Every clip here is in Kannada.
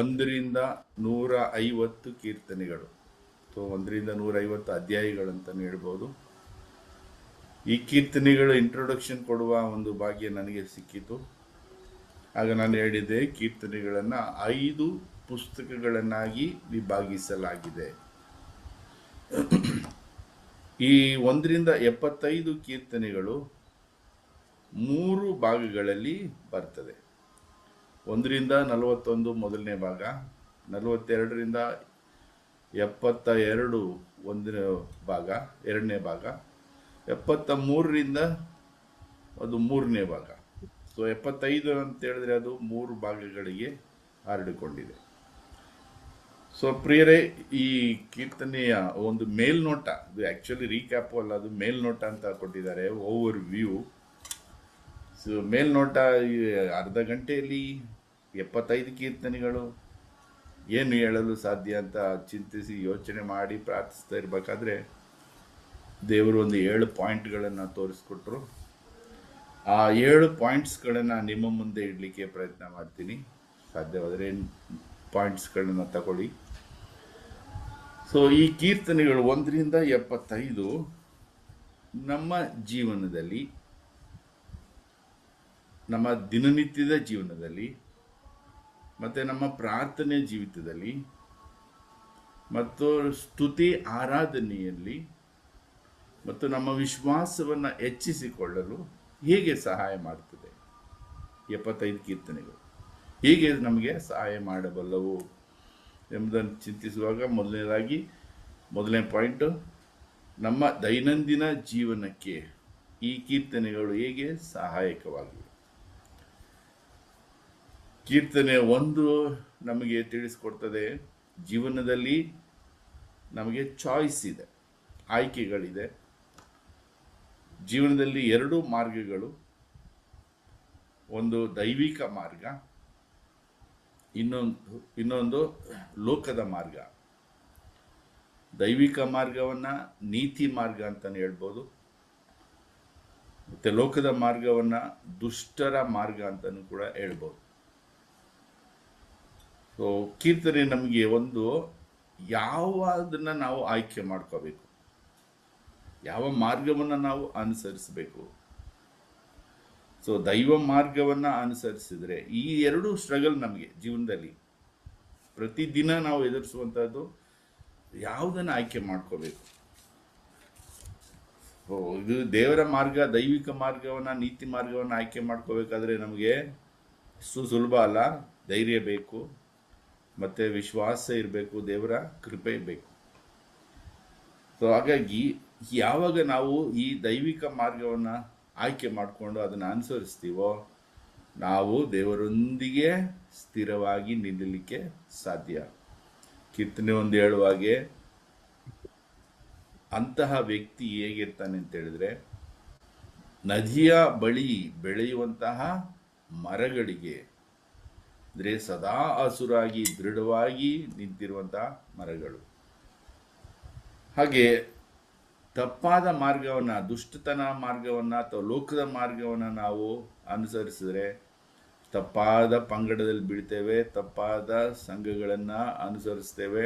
1ರಿಂದ 150 ಕೀರ್ತನೆಗಳು. ಸೊ 1ರಿಂದ 150 ಅಧ್ಯಾಯಗಳಂತಲೂ ಹೇಳ್ಬೋದು. ಈ ಕೀರ್ತನೆಗಳು ಇಂಟ್ರೊಡಕ್ಷನ್ ಕೊಡುವ ಒಂದು ಭಾಗ್ಯ ನನಗೆ ಸಿಕ್ಕಿತು. ಆಗ ನಾನು ಹೇಳಿದೆ, ಕೀರ್ತನೆಗಳನ್ನು 5 ಪುಸ್ತಕಗಳನ್ನಾಗಿ ವಿಭಾಗಿಸಲಾಗಿದೆ. ಈ 1ರಿಂದ 75 ಕೀರ್ತನೆಗಳು 3 ಭಾಗಗಳಲ್ಲಿ ಬರ್ತದೆ. 1ರಿಂದ 41 ಮೊದಲನೇ ಭಾಗ, 42ರಿಂದ 72 ಒಂದನೇ ಭಾಗ, ಎರಡನೇ ಭಾಗ, 73ರಿಂದ ಅದು ಮೂರನೇ ಭಾಗ. ಸೊ 75 ಅಂತ ಹೇಳಿದ್ರೆ ಅದು 3 ಭಾಗಗಳಿಗೆ ಹರಡಿಕೊಂಡಿದೆ. ಸೊ ಪ್ರಿಯರೇ, ಈ ಕೀರ್ತನೆಯ ಒಂದು ಮೇಲ್ನೋಟ, ಇದು ಆ್ಯಕ್ಚುಲಿ ರೀಕ್ಯಾಪು ಅಲ್ಲ, ಅದು ಮೇಲ್ನೋಟ ಅಂತ ಕೊಟ್ಟಿದ್ದಾರೆ, ಓವರ್ ವ್ಯೂ. ಸೊ ಮೇಲ್ನೋಟ, ಈ ಅರ್ಧ ಗಂಟೆಯಲ್ಲಿ 75 ಕೀರ್ತನೆಗಳು ಏನು ಹೇಳಲು ಸಾಧ್ಯ ಅಂತ ಚಿಂತಿಸಿ ಯೋಚನೆ ಮಾಡಿ ಪ್ರಾರ್ಥಿಸ್ತಾ ಇರಬೇಕಾದ್ರೆ ದೇವರು ಒಂದು 7 ಪಾಯಿಂಟ್ಗಳನ್ನು ತೋರಿಸ್ಕೊಟ್ರು. ಆ 7 ಪಾಯಿಂಟ್ಸ್ಗಳನ್ನು ನಿಮ್ಮ ಮುಂದೆ ಇಡಲಿಕ್ಕೆ ಪ್ರಯತ್ನ ಮಾಡ್ತೀನಿ. ಸಾಧ್ಯವಾದರೆ ಪಾಯಿಂಟ್ಸ್ಗಳನ್ನು ತಗೊಳ್ಳಿ. ಸೊ ಈ ಕೀರ್ತನೆಗಳು 1ರಿಂದ 75 ನಮ್ಮ ಜೀವನದಲ್ಲಿ, ನಮ್ಮ ದಿನನಿತ್ಯದ ಜೀವನದಲ್ಲಿ ಮತ್ತು ನಮ್ಮ ಪ್ರಾರ್ಥನೆ ಜೀವಿತದಲ್ಲಿ ಮತ್ತು ಸ್ತುತಿ ಆರಾಧನೆಯಲ್ಲಿ ಮತ್ತು ನಮ್ಮ ವಿಶ್ವಾಸವನ್ನು ಹೆಚ್ಚಿಸಿಕೊಳ್ಳಲು ಹೇಗೆ ಸಹಾಯ ಮಾಡ್ತದೆ 75 ಕೀರ್ತನೆಗಳು, ಹೇಗೆ ನಮಗೆ ಸಹಾಯ ಮಾಡಬಲ್ಲವು ಎಂಬುದನ್ನು ಚಿಂತಿಸುವಾಗ ಮೊದಲನೇ ಪಾಯಿಂಟು, ನಮ್ಮ ದೈನಂದಿನ ಜೀವನಕ್ಕೆ ಈ ಕೀರ್ತನೆಗಳು ಹೇಗೆ ಸಹಾಯಕವಾಗಿವೆ. ಕೀರ್ತನೆ 1 ನಮಗೆ ತಿಳಿಸ್ಕೊಡ್ತದೆ, ಜೀವನದಲ್ಲಿ ನಮಗೆ ಚಾಯ್ಸ್ ಇದೆ, ಆಯ್ಕೆಗಳಿದೆ. ಜೀವನದಲ್ಲಿ 2 ಮಾರ್ಗಗಳು, ಒಂದು ದೈವಿಕ ಮಾರ್ಗ, ಇನ್ನೊಂದು ಲೋಕದ ಮಾರ್ಗ. ದೈವಿಕ ಮಾರ್ಗವನ್ನು ನೀತಿ ಮಾರ್ಗ ಅಂತಲೇ ಹೇಳ್ಬೋದು, ಮತ್ತು ಲೋಕದ ಮಾರ್ಗವನ್ನು ದುಷ್ಟರ ಮಾರ್ಗ ಅಂತಲೂ ಕೂಡ ಹೇಳ್ಬೋದು. ಸೊ ಕೀರ್ತನೆ ನಮಗೆ ಒಂದು ಯಾವುದನ್ನು ನಾವು ಆಯ್ಕೆ ಮಾಡ್ಕೋಬೇಕು, ಯಾವ ಮಾರ್ಗವನ್ನು ನಾವು ಅನುಸರಿಸಬೇಕು. ಸೊ ದೈವ ಮಾರ್ಗವನ್ನು ಅನುಸರಿಸಿದರೆ ಈ 2 ಸ್ಟ್ರಗಲ್ ನಮಗೆ ಜೀವನದಲ್ಲಿ ಪ್ರತಿದಿನ ನಾವು ಎದುರಿಸುವಂಥದ್ದು, ಯಾವುದನ್ನು ಆಯ್ಕೆ ಮಾಡ್ಕೋಬೇಕು. ಇದು ದೇವರ ಮಾರ್ಗ, ದೈವಿಕ ಮಾರ್ಗವನ್ನು, ನೀತಿ ಮಾರ್ಗವನ್ನು ಆಯ್ಕೆ ಮಾಡ್ಕೋಬೇಕಾದ್ರೆ ನಮಗೆ ಸುಲಭ ಅಲ್ಲ. ಧೈರ್ಯ ಬೇಕು, ಮತ್ತು ವಿಶ್ವಾಸ ಇರಬೇಕು, ದೇವರ ಕೃಪೆ ಬೇಕು. ಸೊ ಹಾಗಾಗಿ ಯಾವಾಗ ನಾವು ಈ ದೈವಿಕ ಮಾರ್ಗವನ್ನು ಆಯ್ಕೆ ಮಾಡಿಕೊಂಡು ಅದನ್ನು ಅನುಸರಿಸ್ತೀವೋ, ನಾವು ದೇವರೊಂದಿಗೆ ಸ್ಥಿರವಾಗಿ ನಿಲ್ಲಲಿಕ್ಕೆ ಸಾಧ್ಯ. ಕೀರ್ತನೆ 1 ಹೇಳುವಾಗೆ, ಅಂತಹ ವ್ಯಕ್ತಿ ಹೇಗಿರ್ತಾನೆ ಅಂತ ಹೇಳಿದ್ರೆ, ನದಿಯ ಬಳಿ ಬೆಳೆಯುವಂತಹ ಮರಗಳಿಗೆ, ಅಂದರೆ ಸದಾ ಹಸುರಾಗಿ ದೃಢವಾಗಿ ನಿಂತಿರುವಂತಹ ಮರಗಳು. ಹಾಗೆ ತಪ್ಪಾದ ಮಾರ್ಗವನ್ನು, ದುಷ್ಟತನ ಮಾರ್ಗವನ್ನು ಅಥವಾ ಲೋಕದ ಮಾರ್ಗವನ್ನು ನಾವು ಅನುಸರಿಸಿದ್ರೆ ತಪ್ಪಾದ ಪಂಗಡದಲ್ಲಿ ಬೀಳ್ತೇವೆ, ತಪ್ಪಾದ ಸಂಘಗಳನ್ನು ಅನುಸರಿಸ್ತೇವೆ,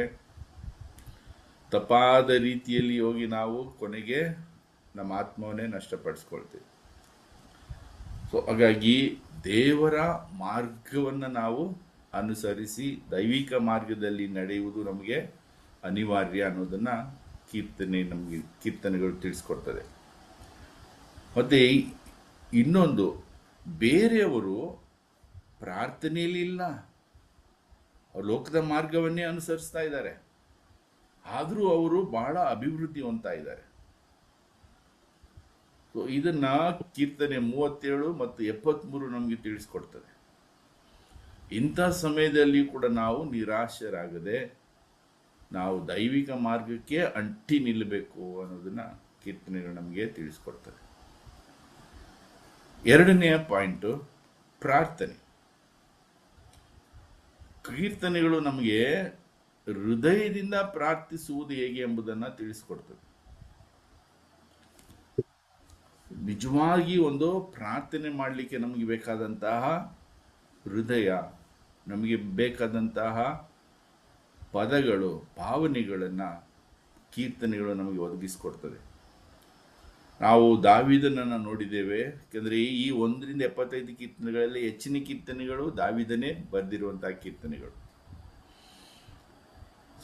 ತಪ್ಪಾದ ರೀತಿಯಲ್ಲಿ ಹೋಗಿ ನಾವು ಕೊನೆಗೆ ನಮ್ಮ ಆತ್ಮವನ್ನೇ ನಷ್ಟಪಡಿಸ್ಕೊಳ್ತೇವೆ. ಸೊ ಹಾಗಾಗಿ ದೇವರ ಮಾರ್ಗವನ್ನು ನಾವು ಅನುಸರಿಸಿ ದೈವಿಕ ಮಾರ್ಗದಲ್ಲಿ ನಡೆಯುವುದು ನಮಗೆ ಅನಿವಾರ್ಯ ಅನ್ನೋದನ್ನು ಕೀರ್ತನೆಗಳು ತಿಳಿಸ್ಕೊಡ್ತದೆ. ಮತ್ತು ಇನ್ನೊಂದು, ಬೇರೆಯವರು ಪ್ರಾರ್ಥನೆಯಲ್ಲಿ ಇಲ್ಲ, ಲೋಕದ ಮಾರ್ಗವನ್ನೇ ಅನುಸರಿಸ್ತಾ ಇದ್ದಾರೆ, ಆದರೂ ಅವರು ಬಹಳ ಅಭಿವೃದ್ಧಿ ಹೊಂದ್ತಾ ಇದ್ದಾರೆ. ಸೊ ಇದನ್ನು ಕೀರ್ತನೆ 37 ಮತ್ತು 73 ನಮಗೆ ತಿಳಿಸ್ಕೊಡ್ತದೆ. ಇಂಥ ಸಮಯದಲ್ಲಿ ಕೂಡ ನಾವು ನಿರಾಶರಾಗದೆ ನಾವು ದೈವಿಕ ಮಾರ್ಗಕ್ಕೆ ಅಂಟಿ ನಿಲ್ಲಬೇಕು ಅನ್ನೋದನ್ನ ಕೀರ್ತನೆಗಳು ನಮಗೆ ತಿಳಿಸ್ಕೊಡ್ತದೆ. 2ನೇ ಪಾಯಿಂಟು, ಪ್ರಾರ್ಥನೆ. ಕೀರ್ತನೆಗಳು ನಮಗೆ ಹೃದಯದಿಂದ ಪ್ರಾರ್ಥಿಸುವುದು ಹೇಗೆ ಎಂಬುದನ್ನು ತಿಳಿಸ್ಕೊಡ್ತದೆ. ನಿಜವಾಗಿ ಒಂದು ಪ್ರಾರ್ಥನೆ ಮಾಡಲಿಕ್ಕೆ ನಮಗೆ ಬೇಕಾದಂತಹ ಹೃದಯ, ನಮಗೆ ಬೇಕಾದಂತಹ ಪದಗಳು, ಭಾವನೆಗಳನ್ನು ಕೀರ್ತನೆಗಳು ನಮಗೆ ಒದಗಿಸಿಕೊಡ್ತದೆ. ನಾವು ದಾವೀದನನ್ನು ನೋಡಿದ್ದೇವೆ. ಯಾಕೆಂದರೆ ಈ 1-75 ಕೀರ್ತನೆಗಳಲ್ಲಿ ಹೆಚ್ಚಿನ ಕೀರ್ತನೆಗಳು ದಾವೀದನೇ ಬರೆದಿರುವಂತಹ ಕೀರ್ತನೆಗಳು.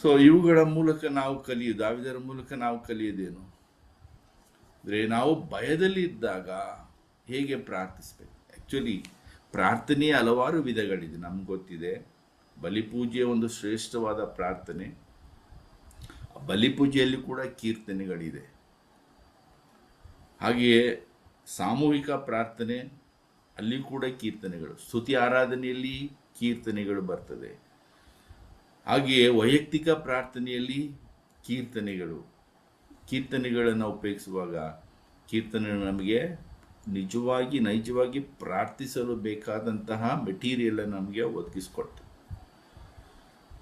ಸೊ ಇವುಗಳ ಮೂಲಕ ನಾವು ದಾವೀದರ ಮೂಲಕ ನಾವು ಕಲಿಯೋದೇನು ಅಂದರೆ, ನಾವು ಭಯದಲ್ಲಿ ಇದ್ದಾಗ ಹೇಗೆ ಪ್ರಾರ್ಥಿಸ್ಬೇಕು. ಆ್ಯಕ್ಚುಲಿ ಪ್ರಾರ್ಥನೆಯ ಹಲವಾರು ವಿಧಗಳಿದೆ, ನಮ್ಗೆ ಗೊತ್ತಿದೆ. ಬಲಿಪೂಜೆಯ ಒಂದು ಶ್ರೇಷ್ಠವಾದ ಪ್ರಾರ್ಥನೆ, ಬಲಿಪೂಜೆಯಲ್ಲಿ ಕೂಡ ಕೀರ್ತನೆಗಳಿದೆ. ಹಾಗೆಯೇ ಸಾಮೂಹಿಕ ಪ್ರಾರ್ಥನೆ, ಅಲ್ಲಿ ಕೂಡ ಕೀರ್ತನೆಗಳು, ಸ್ತುತಿ ಆರಾಧನೆಯಲ್ಲಿ ಕೀರ್ತನೆಗಳು ಬರ್ತದೆ. ಹಾಗೆಯೇ ವೈಯಕ್ತಿಕ ಪ್ರಾರ್ಥನೆಯಲ್ಲಿ ಕೀರ್ತನೆಗಳನ್ನು ಉಪಯೋಗಿಸುವಾಗ ಕೀರ್ತನೆ ನಮಗೆ ನೈಜವಾಗಿ ಪ್ರಾರ್ಥಿಸಲು ಬೇಕಾದಂತಹ ಮೆಟೀರಿಯಲ್ ನಮಗೆ ಒದಗಿಸ್ಕೊಡ್ತದೆ.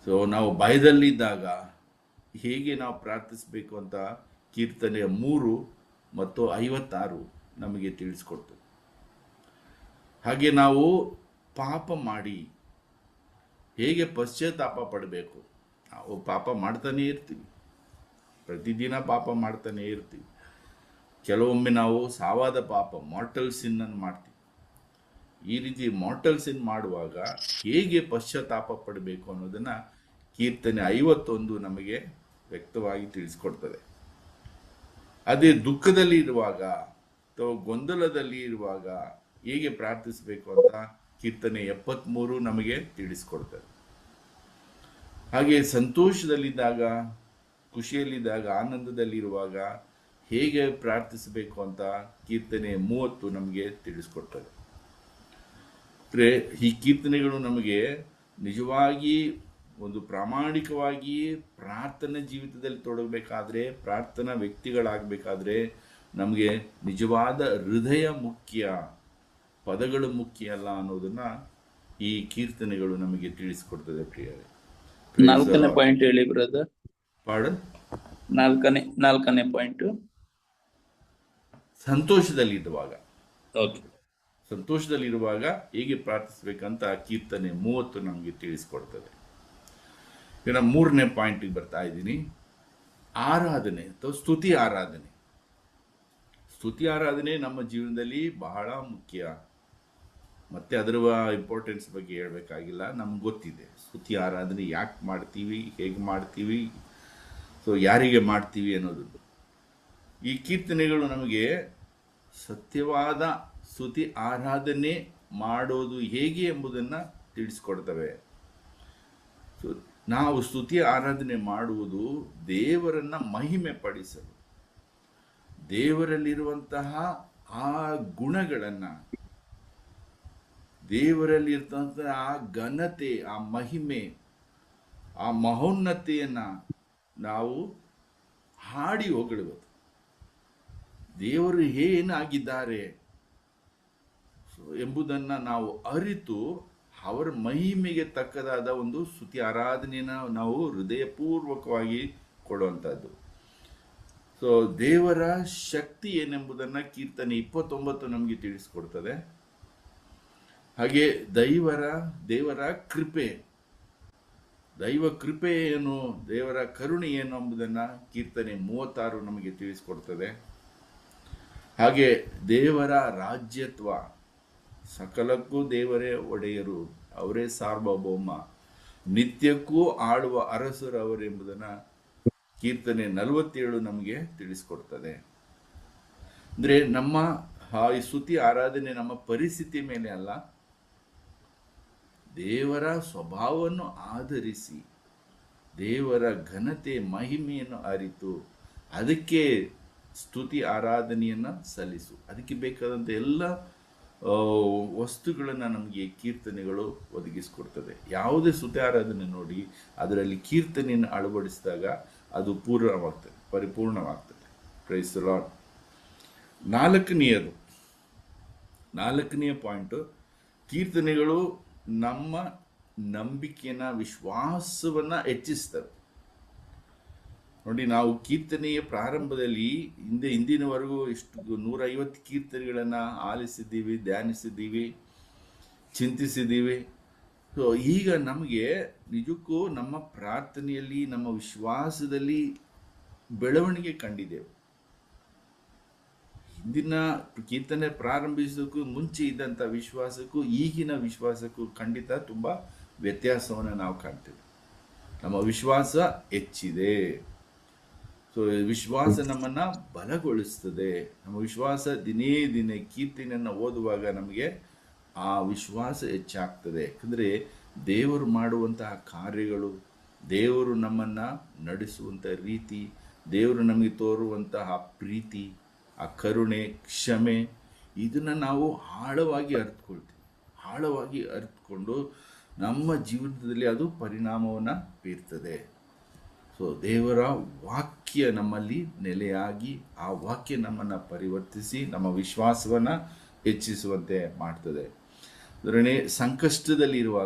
ಸೊ ನಾವು ಭಯದಲ್ಲಿದ್ದಾಗ ಹೇಗೆ ನಾವು ಪ್ರಾರ್ಥಿಸಬೇಕು ಅಂತ ಕೀರ್ತನೆಯ 3 ಮತ್ತು 56 ನಮಗೆ ತಿಳಿಸ್ಕೊಡ್ತದೆ. ಹಾಗೆ ನಾವು ಪಾಪ ಮಾಡಿ ಹೇಗೆ ಪಶ್ಚಾತ್ತಾಪ ಪಡಬೇಕು. ನಾವು ಪಾಪ ಮಾಡ್ತಾನೇ ಇರ್ತೀವಿ, ಪ್ರತಿದಿನ ಪಾಪ ಮಾಡ್ತಾನೇ ಇರ್ತೀವಿ. ಕೆಲವೊಮ್ಮೆ ನಾವು ಸಾವಾದ ಪಾಪ, ಮಾರ್ಟಲ್ ಸಿನ್ನನ್ನು ಮಾಡ್ತೀವಿ. ಈ ರೀತಿ ಮಾರ್ಟಲ್ ಸಿನ್ ಮಾಡುವಾಗ ಹೇಗೆ ಪಶ್ಚಾತ್ತಾಪ ಪಡಬೇಕು ಅನ್ನೋದನ್ನು ಕೀರ್ತನೆ 51 ನಮಗೆ ವ್ಯಕ್ತವಾಗಿ ತಿಳಿಸ್ಕೊಡ್ತದೆ. ಅದೇ ದುಃಖದಲ್ಲಿ ಇರುವಾಗ ಅಥವಾ ಗೊಂದಲದಲ್ಲಿ ಇರುವಾಗ ಹೇಗೆ ಪ್ರಾರ್ಥಿಸಬೇಕು ಅಂತ ಕೀರ್ತನೆ 73 ನಮಗೆ ತಿಳಿಸ್ಕೊಡ್ತದೆ. ಹಾಗೆ ಸಂತೋಷದಲ್ಲಿದ್ದಾಗ, ಖುಷಿಯಲ್ಲಿದ್ದಾಗ, ಆನಂದದಲ್ಲಿರುವಾಗ ಹೇಗೆ ಪ್ರಾರ್ಥಿಸಬೇಕು ಅಂತ ಕೀರ್ತನೆ 30 ನಮಗೆ ತಿಳಿಸ್ಕೊಡ್ತದೆ. ಈ ಕೀರ್ತನೆಗಳು ನಮಗೆ ನಿಜವಾಗಿ ಒಂದು ಪ್ರಾಮಾಣಿಕವಾಗಿ ಪ್ರಾರ್ಥನಾ ಜೀವಿತದಲ್ಲಿ ತೊಡಗಬೇಕಾದ್ರೆ, ಪ್ರಾರ್ಥನಾ ವ್ಯಕ್ತಿಗಳಾಗಬೇಕಾದ್ರೆ ನಮಗೆ ನಿಜವಾದ ಹೃದಯ ಮುಖ್ಯ, ಪದಗಳು ಮುಖ್ಯ ಅಲ್ಲ ಅನ್ನೋದನ್ನ ಈ ಕೀರ್ತನೆಗಳು ನಮಗೆ ತಿಳಿಸಿಕೊಡ್ತದೆ. ಪ್ರಿಯರೇ, 4ನೇ ಪಾಯಿಂಟ್ ಹೇಳಿ ಬ್ರದರ್. ಪಾಡು 4ನೇ ಪಾಯಿಂಟ್, ಸಂತೋಷದಲ್ಲಿರುವಾಗ ಹೇಗೆ ಪ್ರಾರ್ಥಿಸ್ಬೇಕಂತ ಕೀರ್ತನೆ 30 ನಮಗೆ ತಿಳಿಸ್ಕೊಡ್ತದೆ. ಈಗ 3ನೇ ಪಾಯಿಂಟಿಗೆ ಬರ್ತಾ ಇದ್ದೀನಿ. ಆರಾಧನೆ ಅಥವಾ ಸ್ತುತಿ ಆರಾಧನೆ. ಸ್ತುತಿ ಆರಾಧನೆ ನಮ್ಮ ಜೀವನದಲ್ಲಿ ಬಹಳ ಮುಖ್ಯ. ಮತ್ತೆ ಅದರ ಇಂಪಾರ್ಟೆನ್ಸ್ ಬಗ್ಗೆ ಹೇಳಬೇಕಾಗಿಲ್ಲ, ನಮ್ಗೆ ಗೊತ್ತಿದೆ. ಸ್ತುತಿ ಆರಾಧನೆ ಯಾಕೆ ಮಾಡ್ತೀವಿ, ಹೇಗೆ ಮಾಡ್ತೀವಿ, ಸೊ ಯಾರಿಗೆ ಮಾಡ್ತೀವಿ ಅನ್ನೋದು. ಈ ಕೀರ್ತನೆಗಳು ನಮಗೆ ಸತ್ಯವಾದ ಸ್ತುತಿ ಆರಾಧನೆ ಮಾಡೋದು ಹೇಗೆ ಎಂಬುದನ್ನು ತಿಳಿಸ್ಕೊಡ್ತವೆ. ಸೊ ನಾವು ಸ್ತುತಿ ಆರಾಧನೆ ಮಾಡುವುದು ದೇವರನ್ನ ಮಹಿಮೆ ಪಡಿಸಲು, ದೇವರಲ್ಲಿರುವಂತಹ ಆ ಗುಣಗಳನ್ನು, ದೇವರಲ್ಲಿರ್ತಂತಹ ಆ ಘನತೆ, ಆ ಮಹಿಮೆ, ಆ ಮಹೋನ್ನತೆಯನ್ನು ನಾವು ಹಾಡಿ ಹೊಗಳುವುದು. ದೇವರು ಏನಾಗಿದ್ದಾರೆ ಎಂಬುದನ್ನು ನಾವು ಅರಿತು ಅವರ ಮಹಿಮೆಗೆ ತಕ್ಕದಾದ ಒಂದು ಸ್ತುತಿ ಆರಾಧನೆಯನ್ನು ನಾವು ಹೃದಯಪೂರ್ವಕವಾಗಿ ಕೊಡುವಂಥದ್ದು. ಸೊ ದೇವರ ಶಕ್ತಿ ಏನೆಂಬುದನ್ನು ಕೀರ್ತನೆ 29 ನಮಗೆ ತಿಳಿಸ್ಕೊಡ್ತದೆ. ಹಾಗೆ ದೇವರ ಕೃಪೆ, ದೈವ ಕೃಪೆ ಏನು, ದೇವರ ಕರುಣೆ ಏನು ಎಂಬುದನ್ನು ಕೀರ್ತನೆ 36 ನಮಗೆ ತಿಳಿಸ್ಕೊಡ್ತದೆ. ಹಾಗೆ ದೇವರ ರಾಜ್ಯತ್ವ, ಸಕಲಕ್ಕೂ ದೇವರೇ ಒಡೆಯರು, ಅವರೇ ಸಾರ್ವಭೌಮ, ನಿತ್ಯಕ್ಕೂ ಆಳುವ ಅರಸರು ಅವರು ಎಂಬುದನ್ನು ಕೀರ್ತನೆ 47 ನಮಗೆ ತಿಳಿಸ್ಕೊಡ್ತದೆ. ಅಂದರೆ ನಮ್ಮ ಈ ಸ್ತುತಿ ಆರಾಧನೆ ನಮ್ಮ ಪರಿಸ್ಥಿತಿ ಮೇಲೆ ಅಲ್ಲ, ದೇವರ ಸ್ವಭಾವವನ್ನು ಆಧರಿಸಿ, ದೇವರ ಘನತೆ ಮಹಿಮೆಯನ್ನು ಅರಿತು ಅದಕ್ಕೆ ಸ್ತುತಿ ಆರಾಧನೆಯನ್ನು ಸಲ್ಲಿಸು. ಅದಕ್ಕೆ ಬೇಕಾದಂಥ ಎಲ್ಲ ವಸ್ತುಗಳನ್ನು ನಮಗೆ ಕೀರ್ತನೆಗಳು ಒದಗಿಸಿಕೊಡ್ತದೆ. ಯಾವುದೇ ಸ್ತುತಿ ಆರಾಧನೆ ನೋಡಿ ಅದರಲ್ಲಿ ಕೀರ್ತನೆಯನ್ನು ಅಳವಡಿಸಿದಾಗ ಅದು ಪೂರ್ಣವಾಗ್ತದೆ, ಪರಿಪೂರ್ಣವಾಗ್ತದೆ. Praise the Lord. 4ನೇ ಪಾಯಿಂಟು, ಕೀರ್ತನೆಗಳು ನಮ್ಮ ನಂಬಿಕೆಯನ್ನು, ವಿಶ್ವಾಸವನ್ನು ಹೆಚ್ಚಿಸ್ತವೆ. ನೋಡಿ, ನಾವು ಕೀರ್ತನೆಯ ಪ್ರಾರಂಭದಲ್ಲಿ ಹಿಂದಿನವರೆಗೂ ಎಷ್ಟು 150 ಕೀರ್ತನೆಗಳನ್ನು ಆಲಿಸಿದ್ದೀವಿ, ಧ್ಯಾನಿಸಿದ್ದೀವಿ, ಚಿಂತಿಸಿದ್ದೀವಿ. ಸೊ ಈಗ ನಮಗೆ ನಿಜಕ್ಕೂ ನಮ್ಮ ಪ್ರಾರ್ಥನೆಯಲ್ಲಿ ನಮ್ಮ ವಿಶ್ವಾಸದಲ್ಲಿ ಬೆಳವಣಿಗೆ ಕಂಡಿದ್ದೇವೆ. ಹಿಂದಿನ ಕೀರ್ತನೆ ಪ್ರಾರಂಭಿಸೋಕ್ಕೂ ಮುಂಚೆ ಇದ್ದಂಥ ವಿಶ್ವಾಸಕ್ಕೂ ಈಗಿನ ವಿಶ್ವಾಸಕ್ಕೂ ಖಂಡಿತ ತುಂಬ ವ್ಯತ್ಯಾಸವನ್ನು ನಾವು ಕಾಣ್ತೇವೆ. ನಮ್ಮ ವಿಶ್ವಾಸ ಹೆಚ್ಚಿದೆ. ಸೊ ವಿಶ್ವಾಸ ನಮ್ಮನ್ನು ಬಲಗೊಳಿಸ್ತದೆ. ನಮ್ಮ ವಿಶ್ವಾಸ ದಿನೇ ದಿನೇ ಕೀರ್ತನೆಯನ್ನು ಓದುವಾಗ ನಮಗೆ ಆ ವಿಶ್ವಾಸ ಹೆಚ್ಚಾಗ್ತದೆ. ಯಾಕಂದರೆ ದೇವರು ಮಾಡುವಂತಹ ಕಾರ್ಯಗಳು, ದೇವರು ನಮ್ಮನ್ನು ನಡೆಸುವಂಥ ರೀತಿ, ದೇವರು ನಮಗೆ ತೋರುವಂತಹ ಪ್ರೀತಿ, ಆ ಕರುಣೆ, ಕ್ಷಮೆ, ಇದನ್ನು ನಾವು ಆಳವಾಗಿ ಅರ್ಥಕೊಂಡು ನಮ್ಮ ಜೀವನದಲ್ಲಿ ಅದು ಪರಿಣಾಮವನ್ನು ಬೀರ್ತದೆ. ಸೊ ದೇವರ ವಾಕ್ಯ ನಮ್ಮಲ್ಲಿ ನೆಲೆಯಾಗಿ ಆ ವಾಕ್ಯ ನಮ್ಮನ್ನು ಪರಿವರ್ತಿಸಿ ನಮ್ಮ ವಿಶ್ವಾಸವನ್ನು ಹೆಚ್ಚಿಸುವಂತೆ ಮಾಡ್ತದೆ. ಉದಾಹರಣೆ,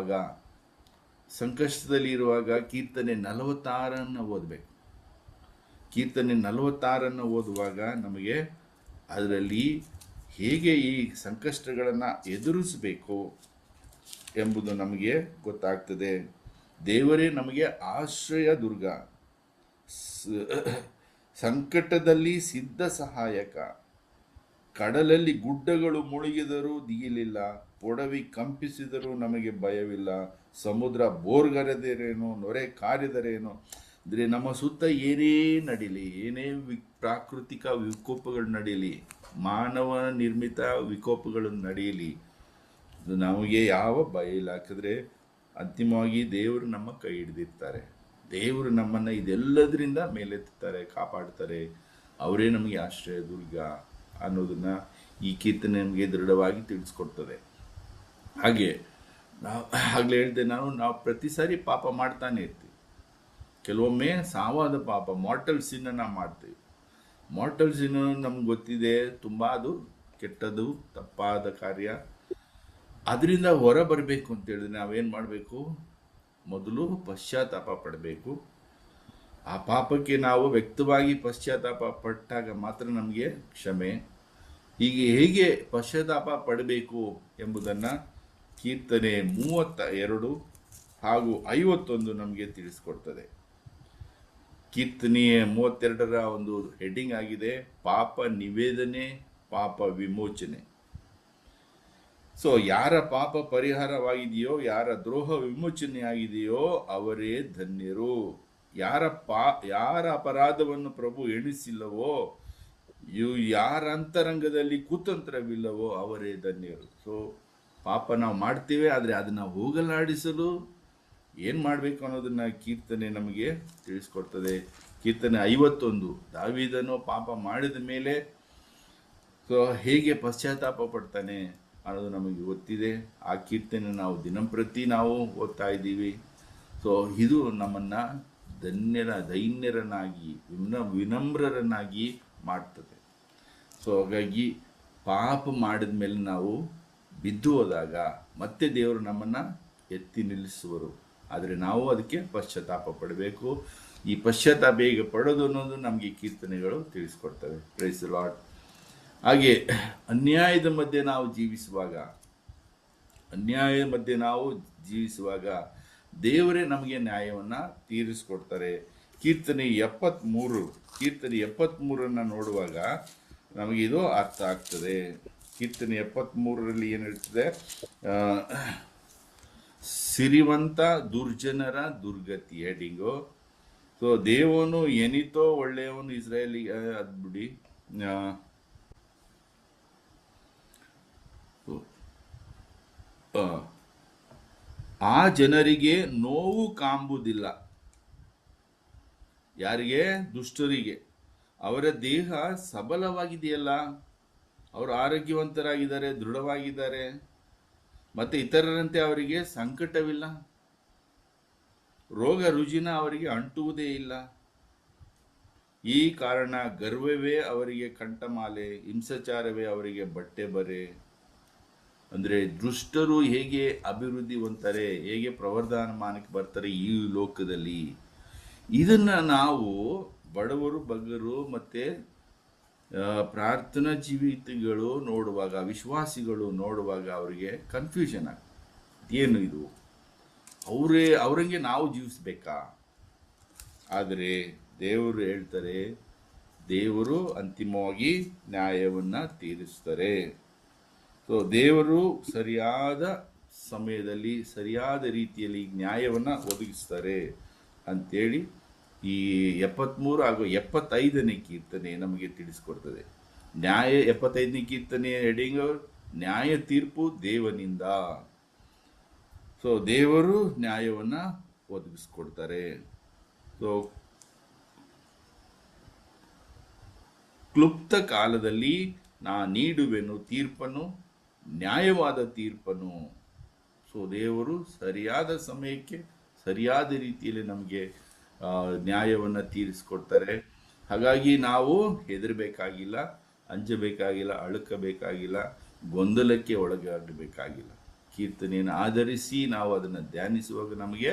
ಸಂಕಷ್ಟದಲ್ಲಿರುವಾಗ ಕೀರ್ತನೆ 46 ಓದಬೇಕು. ಕೀರ್ತನೆ 46 ಓದುವಾಗ ನಮಗೆ ಅದರಲ್ಲಿ ಹೇಗೆ ಈ ಸಂಕಷ್ಟಗಳನ್ನು ಎದುರಿಸಬೇಕು ಎಂಬುದು ನಮಗೆ ಗೊತ್ತಾಗ್ತದೆ. ದೇವರೇ ನಮಗೆ ಆಶ್ರಯ ದುರ್ಗ, ಸಂಕಟದಲ್ಲಿ ಸಿದ್ಧ ಸಹಾಯಕ. ಕಡಲಲ್ಲಿ ಗುಡ್ಡಗಳು ಮುಳುಗಿದರೂ ದಿಗಿಲಿಲ್ಲ, ಪೊಡವಿ ಕಂಪಿಸಿದರೂ ನಮಗೆ ಭಯವಿಲ್ಲ. ಸಮುದ್ರ ಬೋರ್ಗರೆದರೇನೋ, ನೊರೆ ಕಾರಿದರೇನೋ. ಅಂದರೆ ನಮ್ಮ ಸುತ್ತ ಏನೇ ನಡೀಲಿ, ಏನೇ ಪ್ರಾಕೃತಿಕ ವಿಕೋಪಗಳು ನಡೀಲಿ, ಮಾನವ ನಿರ್ಮಿತ ವಿಕೋಪಗಳು ನಡೆಯಲಿ, ನಮಗೆ ಯಾವ ಭಯ ಇಲ್ಲ. ಯಾಕಂದರೆ ಅಂತಿಮವಾಗಿ ದೇವರು ನಮ್ಮ ಕೈ ಹಿಡಿದಿರ್ತಾರೆ. ದೇವರು ನಮ್ಮನ್ನು ಇದೆಲ್ಲದರಿಂದ ಮೇಲೆತ್ತಾರೆ, ಕಾಪಾಡ್ತಾರೆ. ಅವರೇ ನಮಗೆ ಆಶ್ರಯ ದುರ್ಗ ಅನ್ನೋದನ್ನು ಈ ಕೀರ್ತನೆ ನಮಗೆ ದೃಢವಾಗಿ ತಿಳಿಸ್ಕೊಡ್ತದೆ. ಹಾಗೆ ಆಗಲೇ ಹೇಳಿದೆ, ನಾವು ಪ್ರತಿ ಸಾರಿ ಪಾಪ ಮಾಡ್ತಾನೆ ಇರ್ತೀವಿ. ಕೆಲವೊಮ್ಮೆ ಸಾವಾದ ಪಾಪ, ಮಾರ್ಟಲ್ ಸಿನ್ನನ್ನು ಮಾಡ್ತೀವಿ. ಮಾರ್ಟಲ್ ಸಿನ್ ನಮ್ಗೆ ಗೊತ್ತಿದೆ, ತುಂಬ ಅದು ಕೆಟ್ಟದು, ತಪ್ಪಾದ ಕಾರ್ಯ. ಅದರಿಂದ ಹೊರ ಬರಬೇಕು ಅಂತೇಳಿದ್ರೆ ನಾವೇನು ಮಾಡಬೇಕು? ಮೊದಲು ಪಶ್ಚಾತ್ತಾಪ ಪಡಬೇಕು. ಆ ಪಾಪಕ್ಕೆ ನಾವು ವ್ಯಕ್ತವಾಗಿ ಪಶ್ಚಾತ್ತಾಪ ಪಟ್ಟಾಗ ಮಾತ್ರ ನಮಗೆ ಕ್ಷಮೆ. ಹೀಗೆ ಹೇಗೆ ಪಶ್ಚಾತ್ತಾಪ ಪಡಬೇಕು ಎಂಬುದನ್ನು ಕೀರ್ತನೆ 32 ಹಾಗೂ 51 ನಮಗೆ ತಿಳಿಸ್ಕೊಡ್ತದೆ. ಕೀರ್ತನೆಯ 32ರ ಒಂದು ಹೆಡ್ಡಿಂಗ್ ಆಗಿದೆ, ಪಾಪ ನಿವೇದನೆ, ಪಾಪ ವಿಮೋಚನೆ. ಸೊ ಯಾರ ಪಾಪ ಪರಿಹಾರವಾಗಿದೆಯೋ, ಯಾರ ದ್ರೋಹ ವಿಮೋಚನೆ ಆಗಿದೆಯೋ ಅವರೇ ಧನ್ಯರು. ಯಾರ ಅಪರಾಧವನ್ನು ಪ್ರಭು ಎಣಿಸಿಲ್ಲವೋ, ಯಾರ ಅಂತರಂಗದಲ್ಲಿ ಕುತಂತ್ರವಿಲ್ಲವೋ ಅವರೇ ಧನ್ಯರು. ಸೊ ಪಾಪ ನಾವು ಮಾಡ್ತೇವೆ, ಆದರೆ ಅದನ್ನು ಹೋಗಲಾಡಿಸಲು ಏನು ಮಾಡಬೇಕು ಅನ್ನೋದನ್ನು ಕೀರ್ತನೆ ನಮಗೆ ತಿಳಿಸ್ಕೊಡ್ತದೆ. ಕೀರ್ತನೆ 51, ದಾವೀದನು ಪಾಪ ಮಾಡಿದ ಮೇಲೆ ಸೊ ಹೇಗೆ ಪಶ್ಚಾತ್ತಾಪ ಪಡ್ತಾನೆ ಅನ್ನೋದು ನಮಗೆ ಗೊತ್ತಿದೆ. ಆ ಕೀರ್ತನೆ ನಾವು ದಿನಂಪ್ರತಿ ನಾವು ಓದ್ತಾ ಇದ್ದೀವಿ. ಸೊ ಇದು ನಮ್ಮನ್ನು ದೈನ್ಯರನ್ನಾಗಿ ವಿನಮ್ರರನ್ನಾಗಿ ಮಾಡ್ತದೆ. ಸೊ ಹಾಗಾಗಿ ಪಾಪ ಮಾಡಿದ ಮೇಲೆ ನಾವು ಬಿದ್ದು ಹೋದಾಗ ಮತ್ತೆ ದೇವರು ನಮ್ಮನ್ನು ಎತ್ತಿ ನಿಲ್ಲಿಸುವರು. ಆದರೆ ನಾವು ಅದಕ್ಕೆ ಪಶ್ಚಾತ್ತಾಪ ಪಡಬೇಕು. ಈ ಪಶ್ಚಾತ್ತಾಪ ಹೇಗೆ ಪಡೋದು ಅನ್ನೋದು ನಮಗೆ ಕೀರ್ತನೆಗಳು ತಿಳಿಸ್ಕೊಡ್ತವೆ. Price the lord. ಹಾಗೆ ಅನ್ಯಾಯದ ಮಧ್ಯೆ ನಾವು ಜೀವಿಸುವಾಗ ದೇವರೇ ನಮಗೆ ನ್ಯಾಯವನ್ನು ತೀರಿಸ್ಕೊಡ್ತಾರೆ. ಕೀರ್ತನೆ 73 ನೋಡುವಾಗ ನಮಗೆ ಇದು ಅರ್ಥ ಆಗ್ತದೆ. ಕೀರ್ತನೆ 73ರಲ್ಲಿ ಏನು ಹೇಳ್ತದೆ? ಸಿರಿವಂತ ದುರ್ಜನರ ದುರ್ಗತಿ ಹೆಡಿಂಗು. ಸೊ ದೇವನು ಎನಿತೋ ಒಳ್ಳೆಯವನು ಇಸ್ರಾಯೇಲಿಗೆ, ಅದು ಬಿಡಿ, ಆ ಜನರಿಗೆ ನೋವು ಕಾಂಬುದಿಲ್ಲ. ಯಾರಿಗೆ? ದುಷ್ಟರಿಗೆ. ಅವರ ದೇಹ ಸಬಲವಾಗಿದೆಯಲ್ಲ, ಅವರು ಆರೋಗ್ಯವಂತರಾಗಿದ್ದಾರೆ, ದೃಢವಾಗಿದ್ದಾರೆ, ಮತ್ತು ಇತರರಂತೆ ಅವರಿಗೆ ಸಂಕಟವಿಲ್ಲ, ರೋಗ ರುಜಿನ ಅವರಿಗೆ ಅಂಟುವುದೇ ಇಲ್ಲ. ಈ ಕಾರಣ ಗರ್ವವೇ ಅವರಿಗೆ ಕಂಠಮಾಲೆ, ಹಿಂಸಾಚಾರವೇ ಅವರಿಗೆ ಬಟ್ಟೆ ಬರೆ. ಅಂದರೆ ದುಷ್ಟರು ಹೇಗೆ ಅಭಿವೃದ್ಧಿ ಹೊಂದ್ತಾರೆ, ಹೇಗೆ ಪ್ರವರ್ಧಮಾನಕ್ಕೆ ಬರ್ತಾರೆ ಈ ಲೋಕದಲ್ಲಿ, ಇದನ್ನು ನಾವು ಬಡವರು, ಬಗ್ಗರು ಮತ್ತು ಪ್ರಾರ್ಥನಾ ಜೀವಿತಗಳು ನೋಡುವಾಗ, ವಿಶ್ವಾಸಿಗಳು ನೋಡುವಾಗ ಅವರಿಗೆ ಕನ್ಫ್ಯೂಷನ್ ಆಗ್ತದೆ. ಏನು ಇದು? ಅವರಂಗೆ ನಾವು ಜೀವಿಸ್ಬೇಕಾ? ಆದರೆ ದೇವರು ಹೇಳ್ತಾರೆ, ದೇವರು ಅಂತಿಮವಾಗಿ ನ್ಯಾಯವನ್ನ ತೀರಿಸ್ತಾರೆ. ಸೊ ದೇವರು ಸರಿಯಾದ ಸಮಯದಲ್ಲಿ ಸರಿಯಾದ ರೀತಿಯಲ್ಲಿ ನ್ಯಾಯವನ್ನ ಒದಗಿಸ್ತಾರೆ ಅಂತೇಳಿ ಈ 73 ಹಾಗೂ 75ನೇ ಕೀರ್ತನೆ ನಮಗೆ ತಿಳಿಸ್ಕೊಡ್ತದೆ. 75ನೇ ಕೀರ್ತನೆ ಹೆಡಿಂಗ್ ನ್ಯಾಯ ತೀರ್ಪು ದೇವನಿಂದ. ಸೊ ದೇವರು ನ್ಯಾಯವನ್ನ ಒದಗಿಸ್ಕೊಡ್ತಾರೆ. ಸೊ ಕ್ಲುಪ್ತ ಕಾಲದಲ್ಲಿ ನಾ ನೀಡುವೆನು ತೀರ್ಪನು, ನ್ಯಾಯವಾದ ತೀರ್ಪನು. ಸೊ ದೇವರು ಸರಿಯಾದ ಸಮಯಕ್ಕೆ ಸರಿಯಾದ ರೀತಿಯಲ್ಲಿ ನಮಗೆ ನ್ಯಾಯವನ್ನು ತೀರಿಸ್ಕೊಡ್ತಾರೆ. ಹಾಗಾಗಿ ನಾವು ಹೆದರಬೇಕಾಗಿಲ್ಲ, ಅಂಜಬೇಕಾಗಿಲ್ಲ, ಅಳುಕಬೇಕಾಗಿಲ್ಲ, ಗೊಂದಲಕ್ಕೆ ಒಳಗಾಗಬೇಕಾಗಿಲ್ಲ. ಕೀರ್ತನೆಯನ್ನು ಆಧರಿಸಿ ನಾವು ಅದನ್ನು ಧ್ಯಾನಿಸುವಾಗ ನಮಗೆ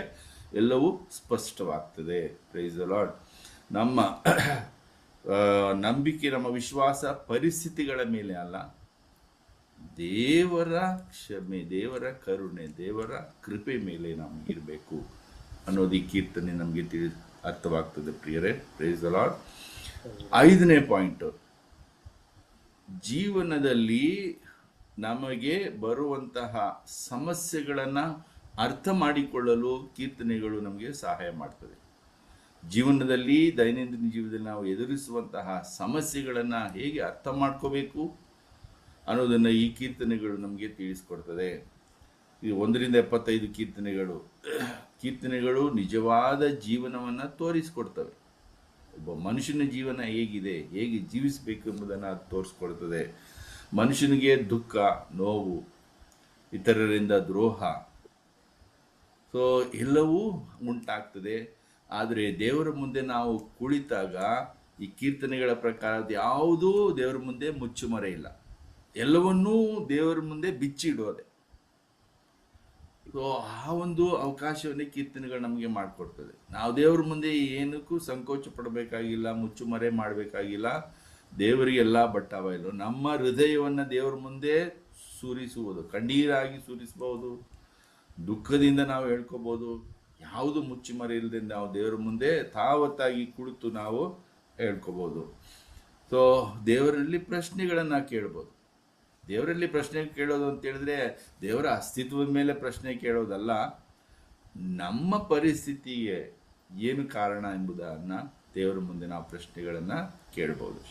ಎಲ್ಲವೂ ಸ್ಪಷ್ಟವಾಗ್ತದೆ. Price the lord. ನಮ್ಮ ನಂಬಿಕೆ, ನಮ್ಮ ವಿಶ್ವಾಸ ಪರಿಸ್ಥಿತಿಗಳ ಮೇಲೆ ಅಲ್ಲ, ದೇವರ ಕ್ಷಮೆ, ದೇವರ ಕರುಣೆ, ದೇವರ ಕೃಪೆ ಮೇಲೆ ನಮ್ಗೆ ಇರಬೇಕು ಅನ್ನೋದು ಈ ಕೀರ್ತನೆ ನಮಗೆ ಅರ್ಥವಾಗ್ತದೆ ಪ್ರಿಯರೇ. Praise the lord. 5ನೇ ಪಾಯಿಂಟ್, ಜೀವನದಲ್ಲಿ ನಮಗೆ ಬರುವಂತಹ ಸಮಸ್ಯೆಗಳನ್ನು ಅರ್ಥ ಮಾಡಿಕೊಳ್ಳಲು ಕೀರ್ತನೆಗಳು ನಮಗೆ ಸಹಾಯ ಮಾಡ್ತದೆ. ಜೀವನದಲ್ಲಿ, ದೈನಂದಿನ ಜೀವನದಲ್ಲಿ ನಾವು ಎದುರಿಸುವಂತಹ ಸಮಸ್ಯೆಗಳನ್ನು ಹೇಗೆ ಅರ್ಥ ಮಾಡ್ಕೋಬೇಕು ಅನ್ನೋದನ್ನು ಈ ಕೀರ್ತನೆಗಳು ನಮಗೆ ತಿಳಿಸ್ಕೊಡ್ತದೆ. ಇದು 1ರಿಂದ 75 ಕೀರ್ತನೆಗಳು ನಿಜವಾದ ಜೀವನವನ್ನು ತೋರಿಸ್ಕೊಡ್ತವೆ. ಒಬ್ಬ ಮನುಷ್ಯನ ಜೀವನ ಹೇಗಿದೆ, ಹೇಗೆ ಜೀವಿಸಬೇಕು ಎಂಬುದನ್ನು ಅದು ತೋರಿಸ್ಕೊಡ್ತದೆ. ಮನುಷ್ಯನಿಗೆ ದುಃಖ, ನೋವು, ಇತರರಿಂದ ದ್ರೋಹ, ಸೊ ಎಲ್ಲವೂ ಉಂಟಾಗ್ತದೆ. ಆದರೆ ದೇವರ ಮುಂದೆ ನಾವು ಕುಳಿತಾಗ ಈ ಕೀರ್ತನೆಗಳ ಪ್ರಕಾರ ಯಾವುದೂ ದೇವರ ಮುಂದೆ ಮುಚ್ಚುಮರೆ ಇಲ್ಲ, ಎಲ್ಲವನ್ನೂ ದೇವರ ಮುಂದೆ ಬಿಚ್ಚಿಡೋದೆ. ಸೊ ಆ ಒಂದು ಅವಕಾಶವನ್ನೇ ಕೀರ್ತನೆಗಳು ನಮಗೆ ಮಾಡಿಕೊಡ್ತದೆ. ನಾವು ದೇವರ ಮುಂದೆ ಏನಕ್ಕೂ ಸಂಕೋಚ ಪಡಬೇಕಾಗಿಲ್ಲ, ಮುಚ್ಚುಮರೆ ಮಾಡಬೇಕಾಗಿಲ್ಲ. ದೇವರಿಗೆ ಎಲ್ಲ ಬಟ್ಟವಾಯಿಲು ನಮ್ಮ ಹೃದಯವನ್ನು ದೇವರ ಮುಂದೆ ಸುರಿಸುವುದು, ಕಣ್ಣೀರಾಗಿ ಸುರಿಸಬಹುದು, ದುಃಖದಿಂದ ನಾವು ಹೇಳ್ಕೋಬಹುದು. ಯಾವುದು ಮುಚ್ಚುಮರೆ ಇಲ್ಲದೆ ನಾವು ದೇವರ ಮುಂದೆ ತಾವತ್ತಾಗಿ ಕುಳಿತು ನಾವು ಹೇಳ್ಕೋಬಹುದು. ಸೊ ದೇವರಲ್ಲಿ ಪ್ರಶ್ನೆಗಳನ್ನು ಕೇಳ್ಬೋದು. ದೇವರಲ್ಲಿ ಪ್ರಶ್ನೆ ಕೇಳೋದು ಅಂತ ಹೇಳಿದ್ರೆ ದೇವರ ಅಸ್ತಿತ್ವದ ಮೇಲೆ ಪ್ರಶ್ನೆ ಕೇಳೋದಲ್ಲ, ನಮ್ಮ ಪರಿಸ್ಥಿತಿಗೆ ಏನು ಕಾರಣ ಎಂಬುದನ್ನು ದೇವರ ಮುಂದೆ ನಾವು ಪ್ರಶ್ನೆಗಳನ್ನು ಕೇಳ್ಬೋದು.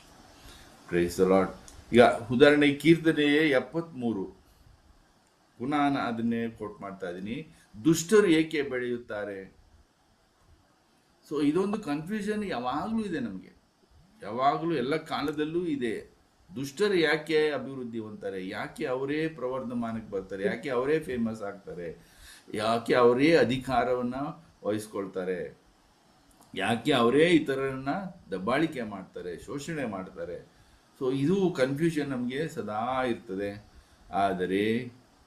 Price the lord. ಈಗ ಉದಾಹರಣೆ ಕೀರ್ತನೆ 73, ಪುನಃ ಅದನ್ನೇ ಕೋಟ್ ಮಾಡ್ತಾ ಇದ್ದೀನಿ. ದುಷ್ಟರು ಏಕೆ ಬೆಳೆಯುತ್ತಾರೆ? ಸೊ ಇದೊಂದು ಕನ್ಫ್ಯೂಷನ್ ಯಾವಾಗಲೂ ಇದೆ ನಮಗೆ, ಯಾವಾಗಲೂ ಎಲ್ಲ ಕಾಲದಲ್ಲೂ ಇದೆ. ದುಷ್ಟರು ಯಾಕೆ ಅಭಿವೃದ್ಧಿ ಹೊಂದ್ತಾರೆ? ಯಾಕೆ ಅವರೇ ಪ್ರವರ್ಧಮಾನಕ್ಕೆ ಬರ್ತಾರೆ? ಯಾಕೆ ಅವರೇ ಫೇಮಸ್ ಆಗ್ತಾರೆ? ಯಾಕೆ ಅವರೇ ಅಧಿಕಾರವನ್ನು ವಹಿಸ್ಕೊಳ್ತಾರೆ? ಯಾಕೆ ಅವರೇ ಇತರರನ್ನ ದಬ್ಬಾಳಿಕೆ ಮಾಡ್ತಾರೆ, ಶೋಷಣೆ ಮಾಡ್ತಾರೆ? ಸೊ ಇದು ಕನ್ಫ್ಯೂಷನ್ ನಮಗೆ ಸದಾ ಇರ್ತದೆ. ಆದರೆ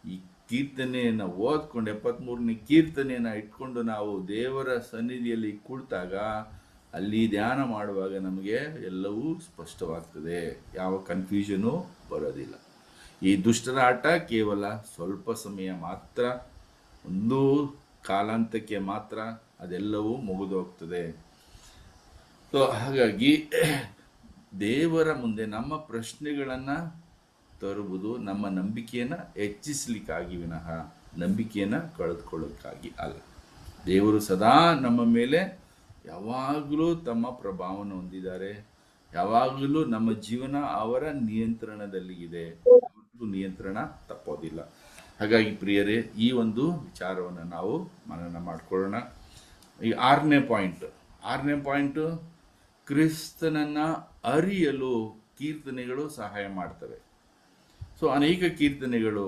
ಈ ಕೀರ್ತನೆಯನ್ನು ಓದ್ಕೊಂಡು 73ನೇ ಕೀರ್ತನೆಯನ್ನು ಇಟ್ಕೊಂಡು ನಾವು ದೇವರ ಸನ್ನಿಧಿಯಲ್ಲಿ ಕುಳಿತಾಗ, ಅಲ್ಲಿ ಧ್ಯಾನ ಮಾಡುವಾಗ ನಮಗೆ ಎಲ್ಲವೂ ಸ್ಪಷ್ಟವಾಗ್ತದೆ, ಯಾವ ಕನ್ಫ್ಯೂಷನು ಬರೋದಿಲ್ಲ. ಈ ದುಷ್ಟರ ಆಟ ಕೇವಲ ಸ್ವಲ್ಪ ಸಮಯ ಮಾತ್ರ, ಒಂದು ಕಾಲಾಂತಕ್ಕೆ ಮಾತ್ರ ಅದೆಲ್ಲವೂ ಮುಗಿದು ಹೋಗ್ತದೆ. ಸೊ ಹಾಗಾಗಿ ದೇವರ ಮುಂದೆ ನಮ್ಮ ಪ್ರಶ್ನೆಗಳನ್ನು ತರುವುದು ನಮ್ಮ ನಂಬಿಕೆಯನ್ನು ಹೆಚ್ಚಿಸಲಿಕ್ಕಾಗಿ ವಿನಃ ನಂಬಿಕೆಯನ್ನು ಕಳೆದುಕೊಳ್ಳೋಕ್ಕಾಗಿ ಅಲ್ಲ. ದೇವರು ಸದಾ ನಮ್ಮ ಮೇಲೆ ಯಾವಾಗಲೂ ತಮ್ಮ ಪ್ರಭಾವವನ್ನು ಹೊಂದಿದ್ದಾರೆ. ಯಾವಾಗಲೂ ನಮ್ಮ ಜೀವನ ಅವರ ನಿಯಂತ್ರಣದಲ್ಲಿ ಇದೆ, ನಿಯಂತ್ರಣ ತಪ್ಪೋದಿಲ್ಲ. ಹಾಗಾಗಿ ಪ್ರಿಯರೇ, ಈ ಒಂದು ವಿಚಾರವನ್ನು ನಾವು ಮನನ ಮಾಡಿಕೊಳ್ಳೋಣ. ಈ 6ನೇ ಪಾಯಿಂಟು ಕ್ರಿಸ್ತನನ್ನು ಅರಿಯಲು ಕೀರ್ತನೆಗಳು ಸಹಾಯ ಮಾಡ್ತವೆ. ಸೊ ಅನೇಕ ಕೀರ್ತನೆಗಳು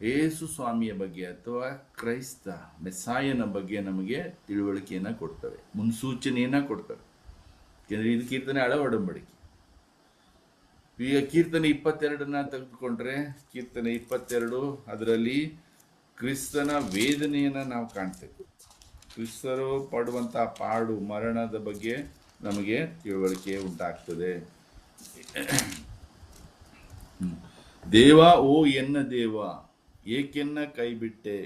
ಯೇಸು ಸ್ವಾಮಿಯ ಬಗ್ಗೆ ಅಥವಾ ಕ್ರೈಸ್ತ ಮೆಸ್ಸಾಯನ ಬಗ್ಗೆ ನಮಗೆ ತಿಳುವಳಿಕೆಯನ್ನು ಕೊಡ್ತವೆ, ಮುನ್ಸೂಚನೆಯನ್ನು ಕೊಡ್ತವೆ. ಯಾಕೆಂದರೆ ಇದು ಕೀರ್ತನೆ ಒಡಂಬಡಿಕೆ. ಈಗ ಕೀರ್ತನೆ 22ನ್ನ ತೆಗೆದುಕೊಂಡ್ರೆ, ಕೀರ್ತನೆ 22 ಅದರಲ್ಲಿ ಕ್ರಿಸ್ತನ ವೇದನೆಯನ್ನು ನಾವು ಕಾಣ್ತೇವೆ. ಕ್ರಿಸ್ತರು ಪಡುವಂಥ ಪಾಡು, ಮರಣದ ಬಗ್ಗೆ ನಮಗೆ ತಿಳುವಳಿಕೆ ಉಂಟಾಗ್ತದೆ. ದೇವ, ಓ ಎನ್ನ ದೇವ, ಏಕೆನ್ನ ಕೈ ಬಿಟ್ಟೆ?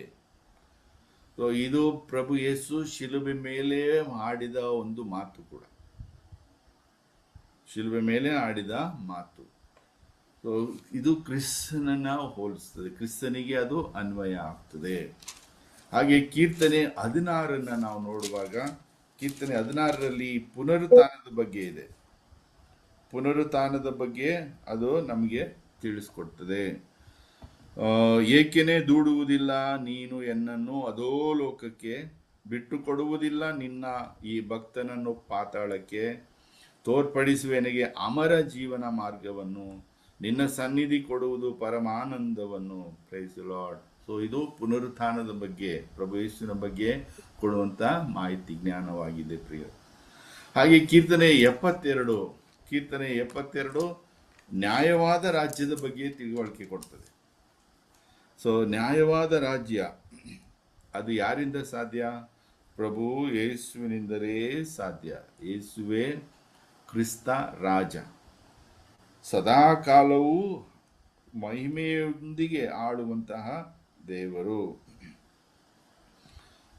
ಸೊ ಇದು ಪ್ರಭು ಯೇಸು ಶಿಲುಬೆ ಮೇಲೆ ಆಡಿದ ಒಂದು ಮಾತು ಕೂಡ, ಶಿಲುಬೆ ಮೇಲೆ ಆಡಿದ ಮಾತು. ಸೊ ಇದು ಕ್ರಿಸ್ತನನ್ನ ಹೋಲಿಸ್ತದೆ, ಕ್ರಿಸ್ತನಿಗೆ ಅದು ಅನ್ವಯ ಆಗ್ತದೆ. ಹಾಗೆ ಕೀರ್ತನೆ 16 ನಾವು ನೋಡುವಾಗ, ಕೀರ್ತನೆ 16ರಲ್ಲಿ ಪುನರುತ್ಥಾನದ ಬಗ್ಗೆ ಇದೆ. ಪುನರುತ್ಥಾನದ ಬಗ್ಗೆ ಅದು ನಮಗೆ ತಿಳಿಸ್ಕೊಡ್ತದೆ. ಏಕೆನೆ ದೂಡುವುದಿಲ್ಲ ನೀನು ಎನ್ನನ್ನು ಅಧೋಲೋಕಕ್ಕೆ, ಬಿಟ್ಟು ಕೊಡುವುದಿಲ್ಲ ನಿನ್ನ ಈ ಭಕ್ತನನ್ನು ಪಾತಾಳಕ್ಕೆ, ತೋರ್ಪಡಿಸುವೆನಿಗೆ ಅಮರ ಜೀವನ ಮಾರ್ಗವನ್ನು, ನಿನ್ನ ಸನ್ನಿಧಿ ಕೊಡುವುದು ಪರಮಾನಂದವನ್ನು. Praise the Lord. ಸೊ ಇದು ಪುನರುತ್ಥಾನದ ಬಗ್ಗೆ, ಪ್ರಭು ಯೇಸುವಿನ ಬಗ್ಗೆ ಕೊಡುವಂತ ಮಾಹಿತಿ, ಜ್ಞಾನವಾಗಿದೆ ಪ್ರಿಯ. ಹಾಗೆ ಕೀರ್ತನೆ 72 ನ್ಯಾಯವಾದ ರಾಜ್ಯದ ಬಗ್ಗೆ ತಿಳುವಳಿಕೆ ಕೊಡ್ತದೆ. ಸೊ ನ್ಯಾಯವಾದ ರಾಜ್ಯ ಅದು ಯಾರಿಂದ ಸಾಧ್ಯ? ಪ್ರಭು ಯೇಸುವಿನಿಂದಲೇ ಸಾಧ್ಯ. ಯೇಸುವೆ ಕ್ರಿಸ್ತ ರಾಜ, ಸದಾಕಾಲವೂ ಮಹಿಮೆಯೊಂದಿಗೆ ಆಳುವಂತಹ ದೇವರು.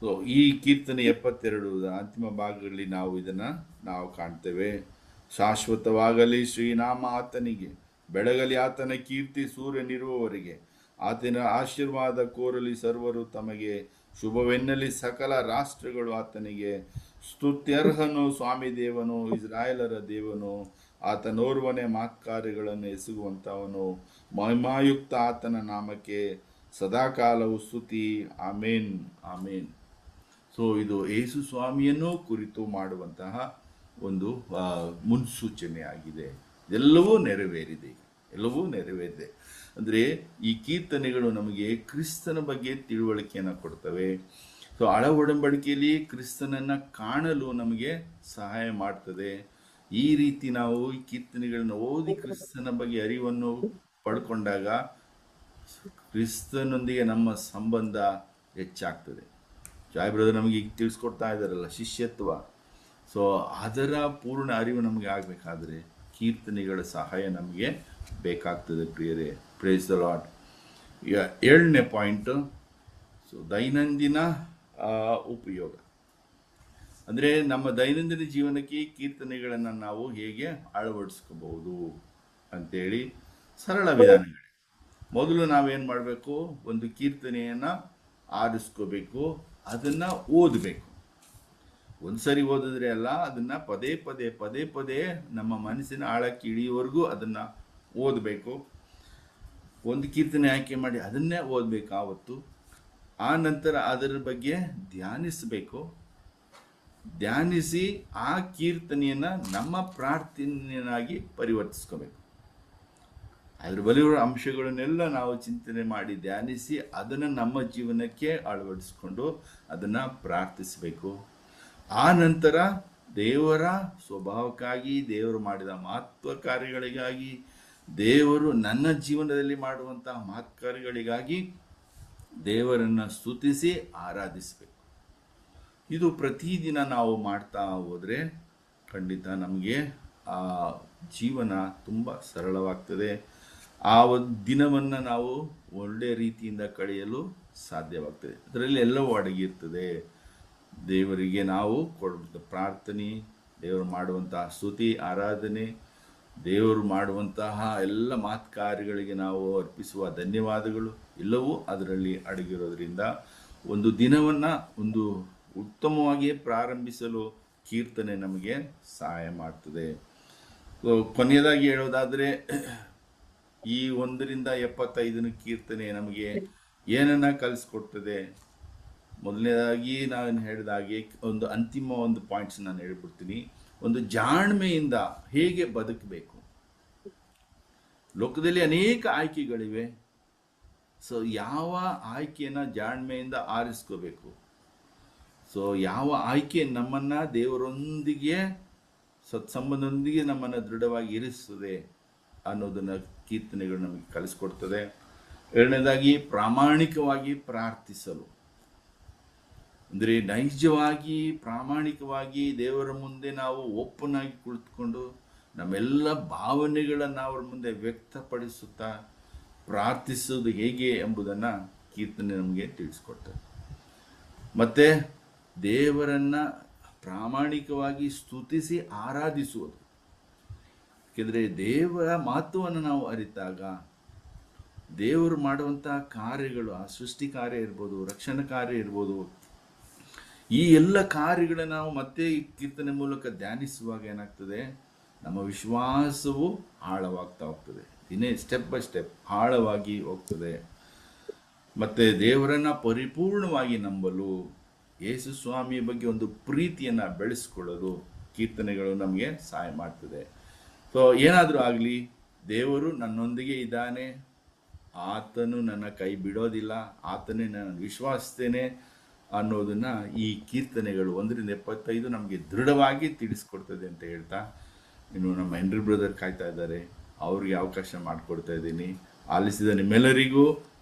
ಸೊ ಈ ಕೀರ್ತನೆ 72 ಅಂತಿಮ ಭಾಗಗಳಲ್ಲಿ ನಾವು ಇದನ್ನ ಕಾಣ್ತೇವೆ. ಶಾಶ್ವತವಾಗಲಿ ಶ್ರೀನಾಮ ಆತನಿಗೆ, ಬೆಳಗಲಿ ಆತನ ಕೀರ್ತಿ ಸೂರ್ಯನಿರುವವರೆಗೆ, ಆತನ ಆಶೀರ್ವಾದ ಕೋರಲಿ ಸರ್ವರು ತಮಗೆ, ಶುಭವೆನ್ನಲಿ ಸಕಲ ರಾಷ್ಟ್ರಗಳು ಆತನಿಗೆ. ಸ್ತುತ್ಯರ್ಹನು ಸ್ವಾಮಿ ದೇವನು, ಇಸ್ರಾಯೇಲರ ದೇವನು, ಆತನೋರ್ವನೇ ಮಾತ್ಕಾರ್ಯಗಳನ್ನು ಎಸಗುವಂತವನು. ಮಹಿಮಾಯುಕ್ತ ಆತನ ನಾಮಕ್ಕೆ ಸದಾಕಾಲವು ಸ್ತುತಿ. ಆಮೇನ್, ಆಮೇನ್. ಸೊ ಇದು ಯೇಸು ಸ್ವಾಮಿಯನ್ನು ಕುರಿತು ಮಾಡುವಂತಹ ಒಂದು ಮುನ್ಸೂಚನೆ ಆಗಿದೆ. ಎಲ್ಲವೂ ನೆರವೇರಿದೆ, ಎಲ್ಲವೂ ನೆರವೇರಿದೆ. ಅಂದರೆ ಈ ಕೀರ್ತನೆಗಳು ನಮಗೆ ಕ್ರಿಸ್ತನ ಬಗ್ಗೆ ತಿಳುವಳಿಕೆಯನ್ನು ಕೊಡ್ತವೆ. ಸೊ ಹಳ ಒಡಂಬಡಿಕೆಯಲ್ಲಿ ಕ್ರಿಸ್ತನನ್ನ ಕಾಣಲು ನಮಗೆ ಸಹಾಯ ಮಾಡ್ತದೆ. ಈ ರೀತಿ ನಾವು ಈ ಕೀರ್ತನೆಗಳನ್ನು ಓದಿ ಕ್ರಿಸ್ತನ ಬಗ್ಗೆ ಅರಿವನ್ನು ಪಡ್ಕೊಂಡಾಗ ಕ್ರಿಸ್ತನೊಂದಿಗೆ ನಮ್ಮ ಸಂಬಂಧ ಹೆಚ್ಚಾಗ್ತದೆ. ಜಾಯ್ ಬ್ರದರ್ ನಮಗೆ ಈಗ ತಿಳಿಸ್ಕೊಡ್ತಾ ಇದ್ದಾರಲ್ಲ ಶಿಷ್ಯತ್ವ. ಸೊ ಅದರ ಪೂರ್ಣ ಅರಿವು ನಮಗೆ ಆಗಬೇಕಾದ್ರೆ ಕೀರ್ತನೆಗಳ ಸಹಾಯ ನಮಗೆ ಬೇಕಾಗ್ತದೆ ಪ್ರಿಯರೇ. Praise the Lord. 7ನೇ ಪಾಯಿಂಟ್, ಸೊ ದೈನಂದಿನ ಉಪಯೋಗ. ಅಂದರೆ ನಮ್ಮ ದೈನಂದಿನ ಜೀವನಕ್ಕೆ ಕೀರ್ತನೆಗಳನ್ನು ನಾವು ಹೇಗೆ ಅಳವಡಿಸ್ಕೋಬಹುದು ಅಂತೇಳಿ ಸರಳ ವಿಧಾನಗಳು. ಮೊದಲು ನಾವೇನು ಮಾಡಬೇಕು? ಒಂದು ಕೀರ್ತನೆಯನ್ನು ಆರಿಸ್ಕೋಬೇಕು, ಅದನ್ನು ಓದಬೇಕು. ಒಂದ್ಸರಿ ಓದಿದ್ರೆ ಅಲ್ಲ, ಅದನ್ನು ಪದೇ ಪದೇ ನಮ್ಮ ಮನಸ್ಸಿನ ಆಳಕ್ಕೆ ಇಳಿಯುವವರೆಗೂ ಅದನ್ನು ಓದಬೇಕು. ಒಂದು ಕೀರ್ತನೆ ಆಯ್ಕೆ ಮಾಡಿ ಅದನ್ನೇ ಓದಬೇಕು ಆವತ್ತು. ಆ ನಂತರ ಅದರ ಬಗ್ಗೆ ಧ್ಯಾನಿಸಬೇಕು. ಧ್ಯಾನಿಸಿ ಆ ಕೀರ್ತನೆಯನ್ನು ನಮ್ಮ ಪ್ರಾರ್ಥನೆಯನ್ನಾಗಿ ಪರಿವರ್ತಿಸ್ಕೋಬೇಕು. ಅದ್ರ ಬಲಿಯುವ ಅಂಶಗಳನ್ನೆಲ್ಲ ನಾವು ಚಿಂತನೆ ಮಾಡಿ ಧ್ಯಾನಿಸಿ ಅದನ್ನು ನಮ್ಮ ಜೀವನಕ್ಕೆ ಅಳವಡಿಸ್ಕೊಂಡು ಅದನ್ನು ಪ್ರಾರ್ಥಿಸಬೇಕು. ಆ ನಂತರ ದೇವರ ಸ್ವಭಾವಕ್ಕಾಗಿ, ದೇವರು ಮಾಡಿದ ಮಹತ್ವ ಕಾರ್ಯಗಳಿಗಾಗಿ, ದೇವರು ನನ್ನ ಜೀವನದಲ್ಲಿ ಮಾಡುವಂತಹ ಮಹತ್ ಕಾರ್ಯಗಳಿಗಾಗಿ ದೇವರನ್ನು ಸ್ತುತಿಸಿ ಆರಾಧಿಸಬೇಕು. ಇದು ಪ್ರತಿದಿನ ನಾವು ಮಾಡ್ತಾ ಹೋದರೆ ಖಂಡಿತ ನಮಗೆ ಆ ಜೀವನ ತುಂಬ ಸರಳವಾಗ್ತದೆ. ಆ ಒಂದು ದಿನವನ್ನು ನಾವು ಒಳ್ಳೆಯ ರೀತಿಯಿಂದ ಕಳೆಯಲು ಸಾಧ್ಯವಾಗ್ತದೆ. ಅದರಲ್ಲಿ ಎಲ್ಲವೂ ಅಡಗಿರ್ತದೆ. ದೇವರಿಗೆ ನಾವು ಕೊಡುವಂಥ ಪ್ರಾರ್ಥನೆ, ದೇವರು ಮಾಡುವಂತಹ ಸ್ತುತಿ ಆರಾಧನೆ, ದೇವರು ಮಾಡುವಂತಹ ಎಲ್ಲ ಮಾತು ಕಾರ್ಯಗಳಿಗೆ ನಾವು ಅರ್ಪಿಸುವ ಧನ್ಯವಾದಗಳು ಎಲ್ಲವೂ ಅದರಲ್ಲಿ ಅಡಗಿರೋದ್ರಿಂದ ಒಂದು ದಿನವನ್ನು ಒಂದು ಉತ್ತಮವಾಗಿ ಪ್ರಾರಂಭಿಸಲು ಕೀರ್ತನೆ ನಮಗೆ ಸಹಾಯ ಮಾಡ್ತದೆ. ಕೊನೆಯದಾಗಿ ಹೇಳೋದಾದರೆ ಈ 1-75 ಕೀರ್ತನೆ ನಮಗೆ ಏನನ್ನ ಕಲಿಸ್ಕೊಡ್ತದೆ? ಮೊದಲನೇದಾಗಿ ನಾನು ಹೇಳಿದಾಗೆ ಒಂದು ಅಂತಿಮ ಒಂದು ಪಾಯಿಂಟ್ಸ್ ನಾನು ಹೇಳ್ಬಿಡ್ತೀನಿ. ಒಂದು ಜಾಣ್ಮೆಯಿಂದ ಹೇಗೆ ಬದುಕಬೇಕು. ಲೋಕದಲ್ಲಿ ಅನೇಕ ಆಯ್ಕೆಗಳಿವೆ. ಸೊ ಯಾವ ಆಯ್ಕೆಯನ್ನು ಜಾಣ್ಮೆಯಿಂದ ಆರಿಸ್ಕೋಬೇಕು. ಸೊ ಯಾವ ಆಯ್ಕೆ ನಮ್ಮನ್ನು ದೇವರೊಂದಿಗೆ ಸತ್ಸಂಬಂಧದೊಂದಿಗೆ ನಮ್ಮನ್ನು ದೃಢವಾಗಿ ಇರಿಸ್ತದೆ ಅನ್ನೋದನ್ನು ಕೀರ್ತನೆಗಳು ನಮಗೆ ಕಲಿಸ್ಕೊಡ್ತದೆ. ಎರಡನೇದಾಗಿ ಪ್ರಾಮಾಣಿಕವಾಗಿ ಪ್ರಾರ್ಥಿಸಲು, ಅಂದರೆ ನೈಜವಾಗಿ ಪ್ರಾಮಾಣಿಕವಾಗಿ ದೇವರ ಮುಂದೆ ನಾವು ಓಪನ್ ಆಗಿ ಕುಳಿತುಕೊಂಡು ನಮ್ಮೆಲ್ಲ ಭಾವನೆಗಳನ್ನು ಅವರ ಮುಂದೆ ವ್ಯಕ್ತಪಡಿಸುತ್ತಾ ಪ್ರಾರ್ಥಿಸೋದು ಹೇಗೆ ಎಂಬುದನ್ನು ಕೀರ್ತನೆ ನಮಗೆ ತಿಳಿಸ್ಕೊಡ್ತದೆ. ಮತ್ತು ದೇವರನ್ನು ಪ್ರಾಮಾಣಿಕವಾಗಿ ಸ್ತುತಿಸಿ ಆರಾಧಿಸುವುದು. ಏಕೆಂದರೆ ದೇವರ ಮಹತ್ವವನ್ನು ನಾವು ಅರಿತಾಗ ದೇವರು ಮಾಡುವಂಥ ಕಾರ್ಯಗಳು, ಆ ಸೃಷ್ಟಿ ಕಾರ್ಯ ಇರ್ಬೋದು, ರಕ್ಷಣಾ ಕಾರ್ಯ ಇರ್ಬೋದು, ಈ ಎಲ್ಲ ಕಾರ್ಯಗಳನ್ನು ನಾವು ಮತ್ತೆ ಈ ಕೀರ್ತನೆ ಮೂಲಕ ಧ್ಯಾನಿಸುವಾಗ ಏನಾಗ್ತದೆ, ನಮ್ಮ ವಿಶ್ವಾಸವು ಆಳವಾಗ್ತಾ ಹೋಗ್ತದೆ. ಇನ್ನೇ ಸ್ಟೆಪ್ ಬೈ ಸ್ಟೆಪ್ ಆಳವಾಗಿ ಹೋಗ್ತದೆ. ಮತ್ತು ದೇವರನ್ನು ಪರಿಪೂರ್ಣವಾಗಿ ನಂಬಲು, ಯೇಸು ಸ್ವಾಮಿಯ ಬಗ್ಗೆ ಒಂದು ಪ್ರೀತಿಯನ್ನು ಬೆಳೆಸ್ಕೊಳ್ಳಲು ಕೀರ್ತನೆಗಳು ನಮಗೆ ಸಹಾಯ ಮಾಡ್ತದೆ. ಸೊ ಏನಾದರೂ ಆಗಲಿ, ದೇವರು ನನ್ನೊಂದಿಗೆ ಇದ್ದಾನೆ, ಆತನು ನನ್ನ ಕೈ ಬಿಡೋದಿಲ್ಲ, ಆತನೇ ನಾನು ವಿಶ್ವಾಸಿಸ್ತೇನೆ ಅನ್ನೋದನ್ನು ಈ ಕೀರ್ತನೆಗಳು 1-75 ನಮಗೆ ದೃಢವಾಗಿ ತಿಳಿಸ್ಕೊಡ್ತದೆ ಅಂತ ಹೇಳ್ತಾ, ಇನ್ನು ನಮ್ಮ ಹೆನ್ರಿ ಬ್ರದರ್ ಕಾಯ್ತಾ ಇದ್ದಾರೆ, ಅವ್ರಿಗೆ ಅವಕಾಶ ಮಾಡಿಕೊಡ್ತಾ ಇದ್ದೀನಿ. ಆಲಿಸಿದ ನಿಮ್ಮೆಲ್ಲರಿಗೂ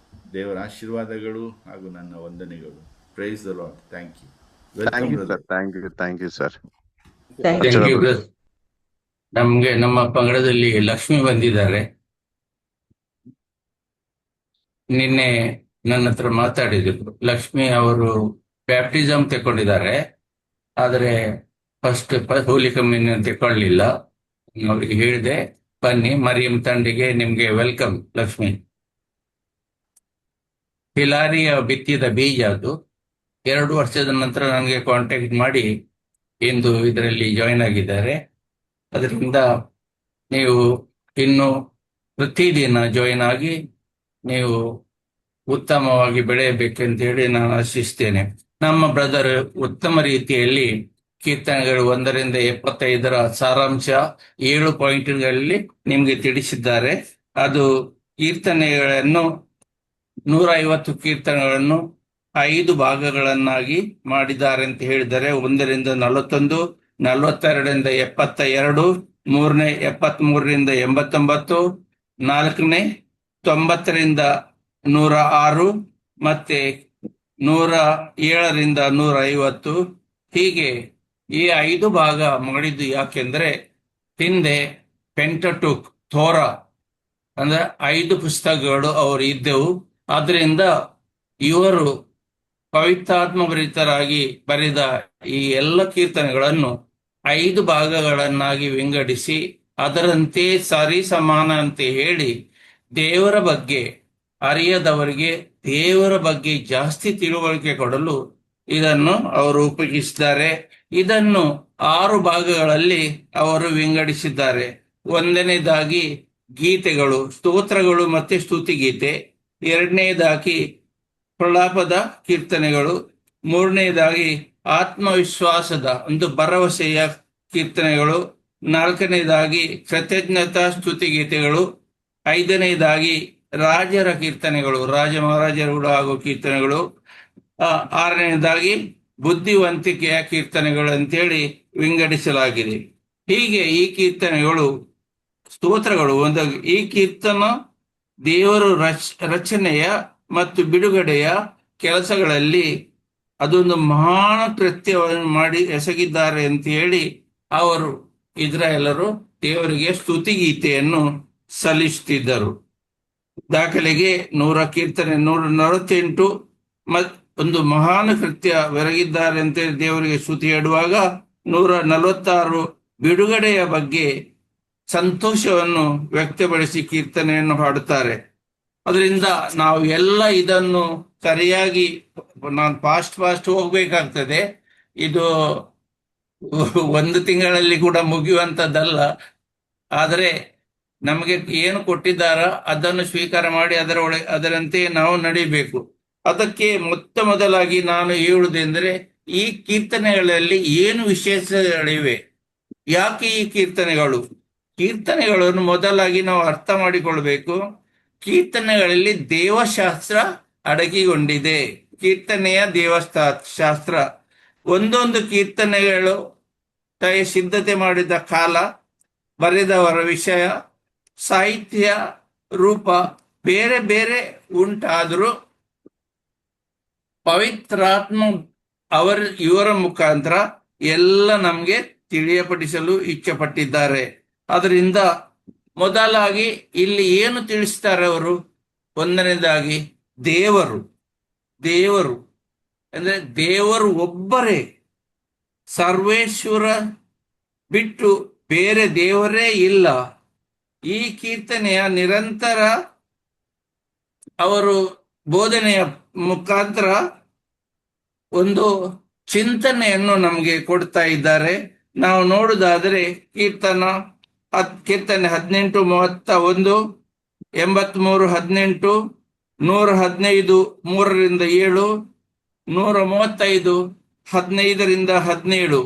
ದೇವರ ಆಶೀರ್ವಾದಗಳು ಹಾಗೂ ನನ್ನ ವಂದನೆಗಳು. Praise the Lord. Thank you. Thank you sir. ನಮ್ಗೆ ನಮ್ಮ ಪಂಗಡದಲ್ಲಿ ಲಕ್ಷ್ಮಿ ಬಂದಿದ್ದಾರೆ. ನಿನ್ನೆ ನನ್ನ ಹತ್ರ ಮಾತಾಡಿದ್ರು. ಲಕ್ಷ್ಮಿ ಅವರು ಬ್ಯಾಪ್ಟಿಸಮ್ ತಗೊಂಡಿದ್ದಾರೆ, ಆದರೆ ಫಸ್ಟ್ ಹೋಲಿ ಕಮ್ಯುನಿಯನ್ ತಗೊಳ್ಳಿಲ್ಲ. ಅವ್ರಿಗೆ ಹೇಳಿದೆ, ಬನ್ನಿ ಮರಿಯಂ ತಂಡಿಗೆ, ನಿಮ್ಗೆ ವೆಲ್ಕಮ್ ಲಕ್ಷ್ಮಿ. ಹಿಲಾರಿಯ ಬಿತ್ತಿದ ಬೀಜ ಅದು. 2 ವರ್ಷದ ನಂತರ ನನಗೆ ಕಾಂಟ್ಯಾಕ್ಟ್ ಮಾಡಿ ಇಂದು ಇದರಲ್ಲಿ ಜಾಯಿನ್ ಆಗಿದ್ದಾರೆ. ಅದರಿಂದ ನೀವು ಇನ್ನು ಪ್ರತಿದಿನ ಜಾಯಿನ್ ಆಗಿ ನೀವು ಉತ್ತಮವಾಗಿ ಬೆಳೆಯಬೇಕೆಂತ ಹೇಳಿ ನಾನು ಆಶಿಸ್ತೇನೆ. ನಮ್ಮ ಬ್ರದರ್ ಉತ್ತಮ ರೀತಿಯಲ್ಲಿ ಕೀರ್ತನೆಗಳು 1-75 ಸಾರಾಂಶ 7 ಪಾಯಿಂಟ್ಗಳಲ್ಲಿ ನಿಮಗೆ ತಿಳಿಸಿದ್ದಾರೆ. ಅದು ಕೀರ್ತನೆಗಳನ್ನು 150 ಕೀರ್ತನೆಗಳನ್ನು 5 ಭಾಗಗಳನ್ನಾಗಿ ಮಾಡಿದ್ದಾರೆ ಅಂತ ಹೇಳಿದ್ದಾರೆ. 1-41, 42-72, 3-73-89, 4-90-106 ಮತ್ತೆ 107-150. ಹೀಗೆ ಈ 5 ಭಾಗ ಮಾಡಿದ್ದು ಯಾಕೆಂದ್ರೆ, ಹಿಂದೆ ಪೆಂಟಟುಕ್, ಥೋರ ಅಂದ್ರೆ 5 ಪುಸ್ತಕಗಳು ಅವರು ಇದ್ದವು. ಆದ್ರಿಂದ ಇವರು ಪವಿತ್ರಾತ್ಮಭರಿತರಾಗಿ ಬರೆದ ಈ ಎಲ್ಲ ಕೀರ್ತನೆಗಳನ್ನು 5 ಭಾಗಗಳನ್ನಾಗಿ ವಿಂಗಡಿಸಿ ಅದರಂತೆ ಸರಿ ಸಮಾನ ಅಂತ ಹೇಳಿ ದೇವರ ಬಗ್ಗೆ ಅರಿಯದವರಿಗೆ ದೇವರ ಬಗ್ಗೆ ಜಾಸ್ತಿ ತಿಳುವಳಿಕೆ ಕೊಡಲು ಇದನ್ನು ಅವರು ಉಪಯೋಗಿಸಿದ್ದಾರೆ. ಇದನ್ನು 6 ಭಾಗಗಳಲ್ಲಿ ಅವರು ವಿಂಗಡಿಸಿದ್ದಾರೆ. 1ನೇದಾಗಿ ಗೀತೆಗಳು, ಸ್ತೋತ್ರಗಳು ಮತ್ತೆ ಸ್ತುತಿಗೀತೆ. 2ನೇದಾಗಿ ಪ್ರಲಾಪದ ಕೀರ್ತನೆಗಳು. 3ನೇದಾಗಿ ಆತ್ಮವಿಶ್ವಾಸದ ಒಂದು ಭರವಸೆಯ ಕೀರ್ತನೆಗಳು. 4ನೇದಾಗಿ ಕೃತಜ್ಞತಾ ಸ್ತುತಿಗೀತೆಗಳು. 5ನೇದಾಗಿ ರಾಜರ ಕೀರ್ತನೆಗಳು, ರಾಜ ಮಹಾರಾಜರುಗಳು ಹಾಗೂ ಕೀರ್ತನೆಗಳು. 6ನೇದಾಗಿ ಬುದ್ಧಿವಂತಿಕೆಯ ಕೀರ್ತನೆಗಳು ಅಂತೇಳಿ ವಿಂಗಡಿಸಲಾಗಿದೆ. ಹೀಗೆ ಈ ಕೀರ್ತನೆಗಳು, ಸ್ತೋತ್ರಗಳು ಈ ಕೀರ್ತನ ದೇವರು ರಚನೆಯ ಮತ್ತು ಬಿಡುಗಡೆಯ ಕೆಲಸಗಳಲ್ಲಿ ಅದೊಂದು ಮಹಾನ್ ಕೃತ್ಯವನ್ನು ಮಾಡಿ ಎಸಗಿದ್ದಾರೆ ಅಂತ ಹೇಳಿ ಅವರು ಇಸ್ರಾಯೇಲರು ದೇವರಿಗೆ ಸ್ತುತಿಗೀತೆಯನ್ನು ಸಲ್ಲಿಸುತ್ತಿದ್ದರು. ದಾಖಲೆಗೆ 100 ಕೀರ್ತನೆ 148 ಒಂದು ಮಹಾನ್ ಕೃತ್ಯ ಬೆರಗಿದ್ದಾರೆ ಅಂತ ದೇವರಿಗೆ ಸ್ತುತಿ ಹೇಳುವಾಗ 146 ಬಿಡುಗಡೆಯ ಬಗ್ಗೆ ಸಂತೋಷವನ್ನು ವ್ಯಕ್ತಪಡಿಸಿ ಕೀರ್ತನೆಯನ್ನು ಹಾಡುತ್ತಾರೆ. ಅದರಿಂದ ನಾವು ಎಲ್ಲ ಇದನ್ನು ಸರಿಯಾಗಿ, ನಾನು ಫಾಸ್ಟ್ ಹೋಗ್ಬೇಕಾಗ್ತದೆ. ಇದು 1 ತಿಂಗಳಲ್ಲಿ ಕೂಡ ಮುಗಿಯುವಂಥದ್ದಲ್ಲ. ಆದರೆ ನಮಗೆ ಏನು ಕೊಟ್ಟಿದ್ದಾರೋ ಅದನ್ನು ಸ್ವೀಕಾರ ಮಾಡಿ ಅದರಂತೆ ನಾವು ನಡೀಬೇಕು. ಅದಕ್ಕೆ ಮೊದಲಾಗಿ ನಾನು ಹೇಳುವುದೆಂದರೆ, ಈ ಕೀರ್ತನೆಗಳಲ್ಲಿ ಏನು ವಿಶೇಷಗಳಿವೆ, ಯಾಕೆ ಈ ಕೀರ್ತನೆಗಳನ್ನು ಮೊದಲಾಗಿ ನಾವು ಅರ್ಥ ಮಾಡಿಕೊಳ್ಬೇಕು. ಕೀರ್ತನೆಗಳಲ್ಲಿ ದೇವಶಾಸ್ತ್ರ ಅಡಗಿಕೊಂಡಿದೆ. ಕೀರ್ತನೆಯ ದೇವಶಾಸ್ತ್ರ, ಒಂದೊಂದು ಕೀರ್ತನೆಗಳು ಸಿದ್ಧತೆ ಮಾಡಿದ ಕಾಲ, ಬರೆದವರ ವಿಷಯ, ಸಾಹಿತ್ಯ ರೂಪ ಬೇರೆ ಬೇರೆ ಉಂಟಾದರೂ ಪವಿತ್ರಾತ್ಮ ಇವರ ಮುಖಾಂತರ ಎಲ್ಲ ನಮಗೆ ತಿಳಿಯಪಡಿಸಲು ಇಚ್ಛೆಪಟ್ಟಿದ್ದಾರೆ. ಅದರಿಂದ ಮೊದಲಾಗಿ ಇಲ್ಲಿ ಏನು ತಿಳಿಸ್ತಾರೆ ಅವರು? 1ನೇದಾಗಿ ದೇವರು ಅಂದ್ರೆ ದೇವರು ಒಬ್ಬರೇ, ಸರ್ವೇಶ್ವರ ಬಿಟ್ಟು ಬೇರೆ ದೇವರೇ ಇಲ್ಲ. ಈ ಕೀರ್ತನೆಯ ನಿರಂತರ ಅವರು ಬೋಧನೆಯ ಮುಖಾಂತರ ಒಂದು ಚಿಂತನೆಯನ್ನು ನಮಗೆ ಕೊಡ್ತಾ ಇದ್ದಾರೆ. ನಾವು ನೋಡುವುದಾದ್ರೆ ಕೀರ್ತನೆ 18:31, 83, 18, 115, 3-7, 135, 15-17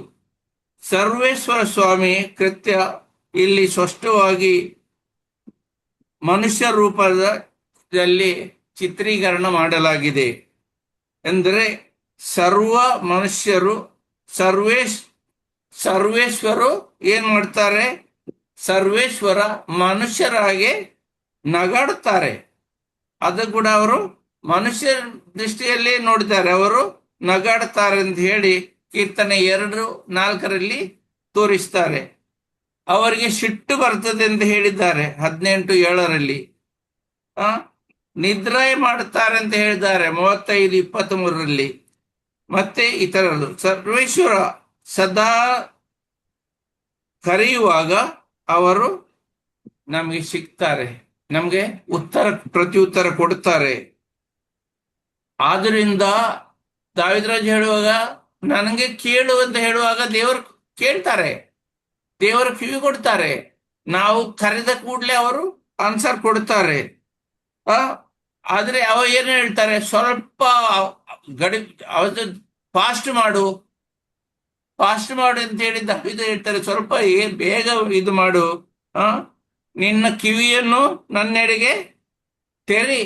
ಸರ್ವೇಶ್ವರ ಸ್ವಾಮಿ ಕೃತ್ಯ ಇಲ್ಲಿ ಸ್ಪಷ್ಟವಾಗಿ ಮನುಷ್ಯ ರೂಪದಲ್ಲಿ ಚಿತ್ರೀಕರಣ ಮಾಡಲಾಗಿದೆ. ಎಂದರೆ ಸರ್ವ ಮನುಷ್ಯರು ಸರ್ವೇಶ್ವರು ಏನ್ ಮಾಡ್ತಾರೆ? ಸರ್ವೇಶ್ವರ ಮನುಷ್ಯರಾಗೆ ನಗಾಡುತ್ತಾರೆ. ಅದು ಕೂಡ ಅವರು ಮನುಷ್ಯ ದೃಷ್ಟಿಯಲ್ಲಿ ನೋಡ್ತಾರೆ, ಅವರು ನಗಾಡುತ್ತಾರೆ ಅಂತ ಹೇಳಿ ಕೀರ್ತನೆ 2:4 ತೋರಿಸ್ತಾರೆ. ಅವರಿಗೆ ಸಿಟ್ಟು ಬರ್ತದೆ ಅಂತ ಹೇಳಿದ್ದಾರೆ 18:7. ನಿದ್ರೆ ಮಾಡುತ್ತಾರೆ ಅಂತ ಹೇಳಿದ್ದಾರೆ 35:23. ಮತ್ತೆ ಇತರರು ಸರ್ವೇಶ್ವರ ಸದಾ ಕರೆಯುವಾಗ ಅವರು ನಮಗೆ ಸಿಗ್ತಾರೆ, ನಮಗೆ ಪ್ರತ್ಯುತ್ತರ ಕೊಡುತ್ತಾರೆ. ಆದ್ರಿಂದ ದಾವೀದರಾಜ ಹೇಳುವಾಗ ನನಗೆ ಕೇಳು ಅಂತ ಹೇಳುವಾಗ ದೇವರು ಕೇಳ್ತಾರೆ, ದೇವರು ಕಿವಿ ಕೊಡ್ತಾರೆ. ನಾವು ಕರೆದ ಕೂಡಲೇ ಅವರು ಆನ್ಸರ್ ಕೊಡ್ತಾರೆ. ಆದ್ರೆ ಅವ ಏನು ಹೇಳ್ತಾರೆ? ಸ್ವಲ್ಪ ಫಾಸ್ಟ್ ಮಾಡು ಅಂತ ಹೇಳಿದ್ದ ಇದು ಹೇಳ್ತಾರೆ, ಸ್ವಲ್ಪ ಬೇಗ ಇದು ಮಾಡು, ನಿನ್ನ ಕಿವಿಯನ್ನು ನನ್ನೆಡೆಗೆ ತೆರಿ,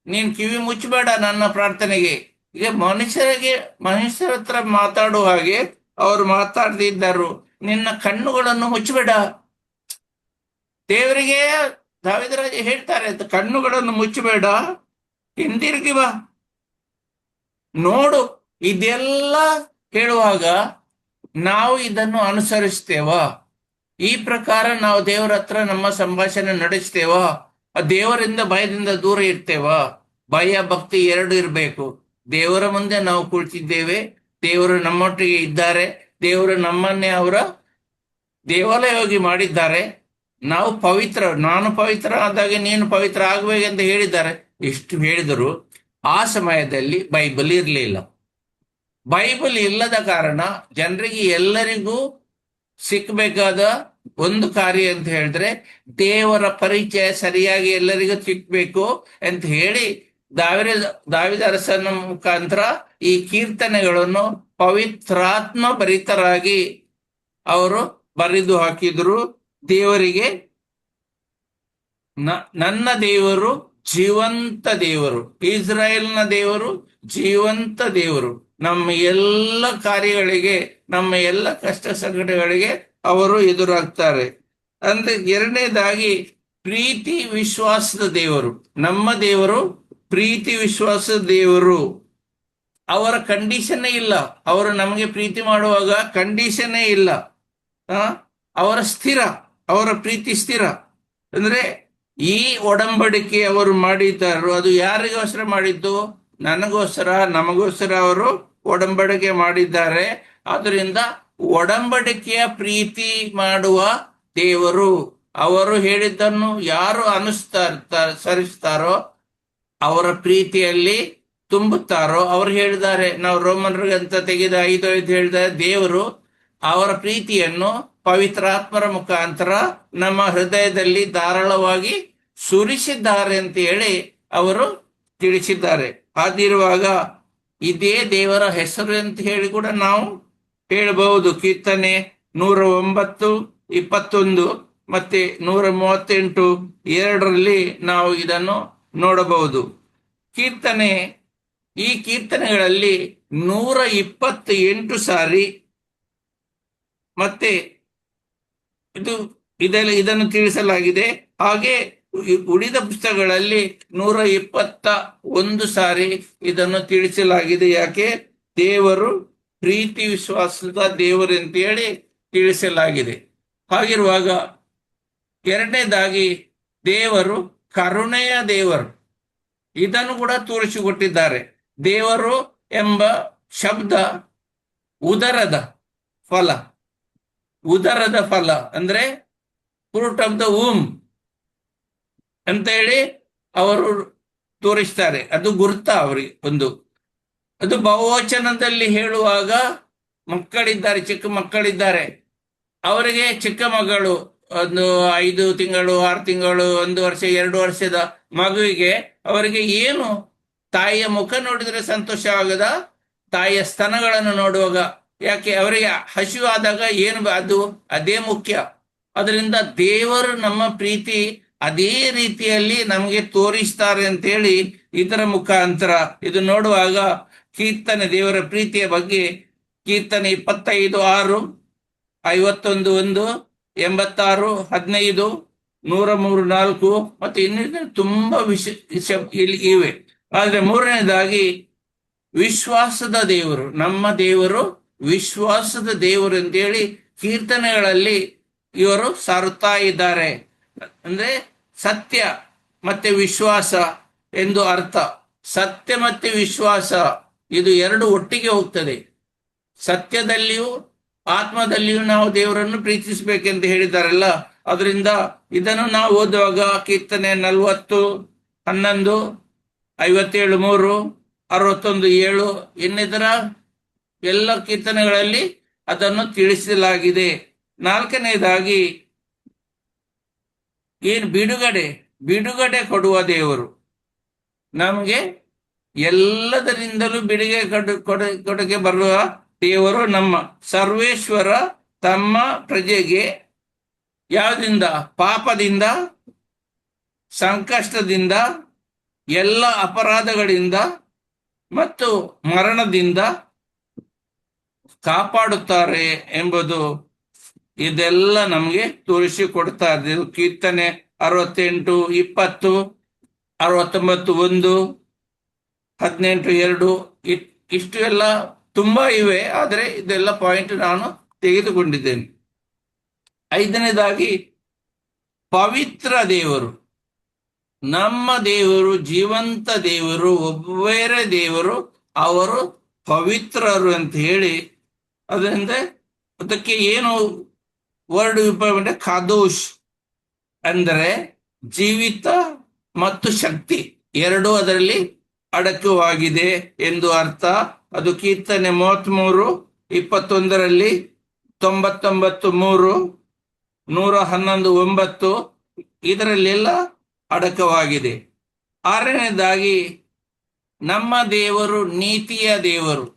ನೀನ್ ಕಿವಿ ಮುಚ್ಚಬೇಡ ನನ್ನ ಪ್ರಾರ್ಥನೆಗೆ. ಈಗ ಮನುಷ್ಯರ ಹತ್ರ ಮಾತಾಡುವ ಹಾಗೆ ಅವರು ಮಾತಾಡ್ತಿದ್ದರು. ನಿನ್ನ ಕಣ್ಣುಗಳನ್ನು ಮುಚ್ಚಬೇಡ. ದೇವರಿಗೆ ದಾವೀದರಾಜ ಹೇಳ್ತಾರೆ, ಕಣ್ಣುಗಳನ್ನು ಮುಚ್ಚಬೇಡ, ಹಿಂದಿರುಗಿ ಬಾ, ನೋಡು. ಇದೆಲ್ಲ ಹೇಳುವಾಗ ನಾವು ಇದನ್ನು ಅನುಸರಿಸ್ತೇವಾ? ಈ ಪ್ರಕಾರ ನಾವು ದೇವರ ಹತ್ರ ನಮ್ಮ ಸಂಭಾಷಣೆ ನಡೆಸ್ತೇವಾ? ದೇವರಿಂದ ಭಯದಿಂದ ದೂರ ಇರ್ತೇವಾ? ಭಯ ಭಕ್ತಿ 2 ಇರಬೇಕು. ದೇವರ ಮುಂದೆ ನಾವು ಕುಳಿತಿದ್ದೇವೆ, ದೇವರು ನಮ್ಮೊಟ್ಟಿಗೆ ಇದ್ದಾರೆ, ದೇವರು ನಮ್ಮನ್ನೇ ಅವರ ದೇವಾಲಯವಾಗಿ ಮಾಡಿದ್ದಾರೆ. ನಾವು ನಾನು ಪವಿತ್ರ ಆದಾಗ ನೀನು ಪವಿತ್ರ ಆಗಬೇಕಂತ ಹೇಳಿದ್ದಾರೆ. ಎಷ್ಟು ಹೇಳಿದರು ಆ ಸಮಯದಲ್ಲಿ ಬೈಬಲ್ ಇರಲಿಲ್ಲ. ಬೈಬಲ್ ಇಲ್ಲದ ಕಾರಣ ಜನರಿಗೆ ಎಲ್ಲರಿಗೂ ಸಿಕ್ಕಬೇಕಾದ ಒಂದು ಕಾರ್ಯ ಅಂತ ಹೇಳಿದ್ರೆ ದೇವರ ಪರಿಚಯ ಸರಿಯಾಗಿ ಎಲ್ಲರಿಗೂ ಸಿಕ್ಬೇಕು ಅಂತ ಹೇಳಿ ದಾವೀದರಸನ ಮುಖಾಂತರ ಈ ಕೀರ್ತನೆಗಳನ್ನು ಪವಿತ್ರಾತ್ಮ ಭರಿತರಾಗಿ ಅವರು ಬರೆದು ಹಾಕಿದ್ರು. ದೇವರಿಗೆ ನನ್ನ ದೇವರು ಜೀವಂತ ದೇವರು, ಇಸ್ರಾಯೇಲ್ನ ದೇವರು ಜೀವಂತ ದೇವರು. ನಮ್ಮ ಎಲ್ಲ ಕಾರ್ಯಗಳಿಗೆ, ನಮ್ಮ ಎಲ್ಲ ಕಷ್ಟ ಸಂಕಟಗಳಿಗೆ ಅವರು ಎದುರಾಗ್ತಾರೆ. ಅಂದ್ರೆ 2ನೇದಾಗಿ ಪ್ರೀತಿ ವಿಶ್ವಾಸದ ದೇವರು. ನಮ್ಮ ದೇವರು ಪ್ರೀತಿ ವಿಶ್ವಾಸದ ದೇವರು. ಅವರ ಕಂಡೀಷನ್ನೇ ಇಲ್ಲ. ಅವರು ನಮಗೆ ಪ್ರೀತಿ ಮಾಡುವಾಗ ಕಂಡೀಷನ್ನೇ ಇಲ್ಲ. ಅವರ ಪ್ರೀತಿ ಸ್ಥಿರ. ಅಂದ್ರೆ ಈ ಒಡಂಬಡಿಕೆ ಅವರು ಮಾಡಿದ್ದಾರೋ ಅದು ಯಾರಿಗೋಸ್ಕರ ಮಾಡಿದ್ದು? ನನಗೋಸ್ಕರ, ನಮಗೋಸ್ಕರ ಅವರು ಒಡಂಬಡಿಕೆ ಮಾಡಿದ್ದಾರೆ. ಆದ್ರಿಂದ ಒಡಂಬಡಿಕೆಯ ಪ್ರೀತಿ ಮಾಡುವ ದೇವರು. ಅವರು ಹೇಳಿದ್ದನ್ನು ಯಾರು ಸರಿಸ್ತಾರೋ, ಅವರ ಪ್ರೀತಿಯಲ್ಲಿ ತುಂಬುತ್ತಾರೋ, ಅವರು ಹೇಳಿದ್ದಾರೆ. ನಾವು ರೋಮನ್ರಿಗಂತ ತೆಗೆದ 5:5 ಹೇಳಿದ್ದಾರೆ, ದೇವರು ಅವರ ಪ್ರೀತಿಯನ್ನು ಪವಿತ್ರಾತ್ಮರ ಮುಖಾಂತರ ನಮ್ಮ ಹೃದಯದಲ್ಲಿ ಧಾರಾಳವಾಗಿ ಸುರಿಸಿದ್ದಾರೆ ಅಂತ ಹೇಳಿ ಅವರು ತಿಳಿಸಿದ್ದಾರೆ. ಹಾಗಿರುವಾಗ ಇದೇ ದೇವರ ಹೆಸರು ಅಂತ ಹೇಳಿ ಕೂಡ ನಾವು ಹೇಳಬಹುದು. ಕೀರ್ತನೆ 109, 21 ಮತ್ತೆ 138, 2 ನಾವು ಇದನ್ನು ನೋಡಬಹುದು. ಈ ಕೀರ್ತನೆಗಳಲ್ಲಿ 128 ಸಾರಿ ಮತ್ತೆ ಇದನ್ನು ತಿಳಿಸಲಾಗಿದೆ. ಹಾಗೆ ಉಳಿದ ಪುಸ್ತಕಗಳಲ್ಲಿ 121 ಸಾರಿ ಇದನ್ನು ತಿಳಿಸಲಾಗಿದೆ. ಯಾಕೆ? ದೇವರು ಪ್ರೀತಿ ವಿಶ್ವಾಸದ ದೇವರು ಅಂತ ಹೇಳಿ ತಿಳಿಸಲಾಗಿದೆ. ಹಾಗಿರುವಾಗ 2ನೇದಾಗಿ ದೇವರು ಕರುಣೆಯ ದೇವರು. ಇದನ್ನು ಕೂಡ ತೋರಿಸಿಕೊಟ್ಟಿದ್ದಾರೆ. ದೇವರು ಎಂಬ ಶಬ್ದ ಉದರದ ಫಲ. ಉದರದ ಫಲ ಅಂದ್ರೆ ಫ್ರೂಟ್ ಆಫ್ ದ ವೂಮ್ ಅಂತ ಹೇಳಿ ಅವರು ತೋರಿಸ್ತಾರೆ. ಅದು ಗುರುತ ಅವರಿಗೆ ಒಂದು. ಅದು ಬಹುವಚನದಲ್ಲಿ ಹೇಳುವಾಗ ಮಕ್ಕಳಿದ್ದಾರೆ, ಚಿಕ್ಕ ಮಕ್ಕಳಿದ್ದಾರೆ, ಅವರಿಗೆ ಚಿಕ್ಕ ಮಗಳು ಒಂದು 5 ತಿಂಗಳು 6 ತಿಂಗಳು 1 ವರ್ಷ 2 ವರ್ಷದ ಮಗುವಿಗೆ ಅವರಿಗೆ ಏನು ತಾಯಿಯ ಮುಖ ನೋಡಿದ್ರೆ ಸಂತೋಷವಾಗದ, ತಾಯಿಯ ಸ್ತನಗಳನ್ನು ನೋಡುವಾಗ, ಯಾಕೆ ಅವರಿಗೆ ಹಸಿವಾದಾಗ ಏನು ಅದು ಅದೇ ಮುಖ್ಯ. ಅದರಿಂದ ದೇವರು ನಮ್ಮ ಪ್ರೀತಿ ಅದೇ ರೀತಿಯಲ್ಲಿ ನಮಗೆ ತೋರಿಸ್ತಾರೆ ಅಂತೇಳಿ ಇದರ ಮುಖಾಂತರ ಇದು ನೋಡುವಾಗ ಕೀರ್ತನೆ ದೇವರ ಪ್ರೀತಿಯ ಬಗ್ಗೆ ಕೀರ್ತನೆ 25:6, 51:1, 86, 15, 103:4 ಮತ್ತು ಇನ್ನಿತರ ತುಂಬಾ ಇಲ್ಲಿ ಇವೆ. ಆದ್ರೆ ಮೂರನೇದಾಗಿ ವಿಶ್ವಾಸದ ದೇವರು, ನಮ್ಮ ದೇವರು ವಿಶ್ವಾಸದ ದೇವರು ಅಂತೇಳಿ ಕೀರ್ತನೆಗಳಲ್ಲಿ ಇವರು ಸಾರುತ್ತಾ ಇದ್ದಾರೆ. ಅಂದ್ರೆ ಸತ್ಯ ಮತ್ತೆ ವಿಶ್ವಾಸ ಎಂದು ಅರ್ಥ. ಸತ್ಯ ಮತ್ತೆ ವಿಶ್ವಾಸ ಇದು ಎರಡು ಒಟ್ಟಿಗೆ ಹೋಗ್ತದೆ. ಸತ್ಯದಲ್ಲಿಯೂ ಆತ್ಮದಲ್ಲಿಯೂ ನಾವು ದೇವರನ್ನು ಪ್ರೀತಿಸಬೇಕೆಂತ ಹೇಳಿದಾರಲ್ಲ, ಅದರಿಂದ ಇದನ್ನು ನಾವು ಓದುವಾಗ ಕೀರ್ತನೆ 40, 11, 57:3, 61:7 ಇನ್ನಿತರ ಎಲ್ಲ ಕೀರ್ತನೆಗಳಲ್ಲಿ ಅದನ್ನು ತಿಳಿಸಲಾಗಿದೆ. ನಾಲ್ಕನೇದಾಗಿ ಏನು ಬಿಡುಗಡೆ ಕೊಡುವ ದೇವರು. ನಮಗೆ ಎಲ್ಲದರಿಂದಲೂ ಕೊಡುಗೆ ಬರುವ ದೇವರು ನಮ್ಮ ಸರ್ವೇಶ್ವರ. ತಮ್ಮ ಪ್ರಜೆಗೆ ಯಾವುದಿಂದ? ಪಾಪದಿಂದ, ಸಂಕಷ್ಟದಿಂದ, ಎಲ್ಲ ಅಪರಾಧಗಳಿಂದ ಮತ್ತು ಮರಣದಿಂದ ಕಾಪಾಡುತ್ತಾರೆ ಎಂಬುದು ಇದೆಲ್ಲ ನಮಗೆ ತೋರಿಸಿಕೊಡ್ತಾರೆ. ಕೀರ್ತನೆ 68, 20, 69:1, 18:2 ಇಷ್ಟು ಎಲ್ಲ ತುಂಬಾ ಇವೆ. ಆದರೆ ಇದೆಲ್ಲ ಪಾಯಿಂಟ್ ನಾನು ತೆಗೆದುಕೊಂಡಿದ್ದೇನೆ. ಐದನೇದಾಗಿ ಪವಿತ್ರ ದೇವರು. ನಮ್ಮ ದೇವರು ಜೀವಂತ ದೇವರು, ಒಬ್ಬರೇ ದೇವರು, ಅವರು ಪವಿತ್ರರು ಅಂತ ಹೇಳಿ. ಅದರಿಂದ ಅದಕ್ಕೆ ಏನು ವರ್ಡ್ ಉಪಯೋಗ? ಖಾದೋಷ್ ಅಂದರೆ ಜೀವಿತ ಮತ್ತು ಶಕ್ತಿ ಎರಡೂ ಅದರಲ್ಲಿ ಅಡಕವಾಗಿದೆ ಎಂದು ಅರ್ಥ. ಅದು ಕೀರ್ತನೆ 33, 21 99:3, 111:9 ಇದರಲ್ಲೆಲ್ಲ ಅಡಕವಾಗಿದೆ. ಆರನೇದಾಗಿ ನಮ್ಮ ದೇವರು ನೀತಿಯ ದೇವರು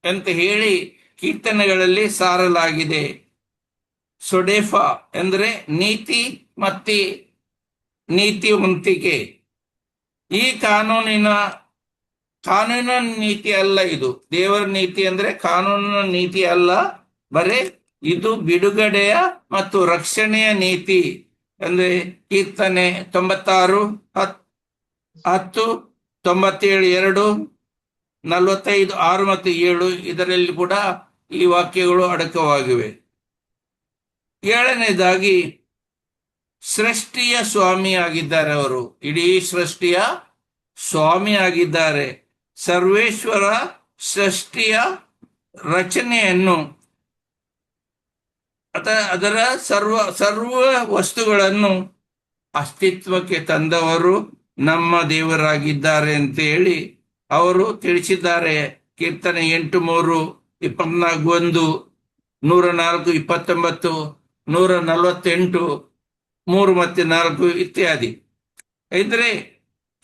ಅಂತ ಹೇಳಿ ಕೀರ್ತನೆಗಳಲ್ಲಿ ಸಾರಲಾಗಿದೆ. ಸೊಡೇಫಾ ಅಂದ್ರೆ ನೀತಿ ಮತ್ತೆ ನೀತಿವಂತಿಕೆ. ಈ ಕಾನೂನಿನ ನೀತಿ ಅಲ್ಲ ಇದು. ದೇವರ ನೀತಿ ಅಂದ್ರೆ ಕಾನೂನಿನ ನೀತಿ ಅಲ್ಲ, ಬರೇ ಇದು ಬಿಡುಗಡೆಯ ಮತ್ತು ರಕ್ಷಣೆಯ ನೀತಿ. ಅಂದ್ರೆ ಕೀರ್ತನೆ 96, 10, 97:2, 45, 6 ಮತ್ತು 7 ಇದರಲ್ಲಿ ಕೂಡ ಈ ವಾಕ್ಯಗಳು ಅಡಕವಾಗಿವೆ. ಏಳನೇದಾಗಿ ಸೃಷ್ಟಿಯ ಸ್ವಾಮಿಯಾಗಿದ್ದಾರೆ. ಅವರು ಇಡೀ ಸೃಷ್ಟಿಯ ಸ್ವಾಮಿಯಾಗಿದ್ದಾರೆ. ಸರ್ವೇಶ್ವರ ಸೃಷ್ಟಿಯ ರಚನೆಯನ್ನು ಅದರ ಸರ್ವ ವಸ್ತುಗಳನ್ನು ಅಸ್ತಿತ್ವಕ್ಕೆ ತಂದವರು ನಮ್ಮ ದೇವರಾಗಿದ್ದಾರೆ ಅಂತ ಹೇಳಿ ಅವರು ತಿಳಿಸಿದ್ದಾರೆ. ಕೀರ್ತನೆ 8:3, 24:1, 104, 29, 148, 3 ಮತ್ತು 4 ಇತ್ಯಾದಿ. ಇದ್ರೆ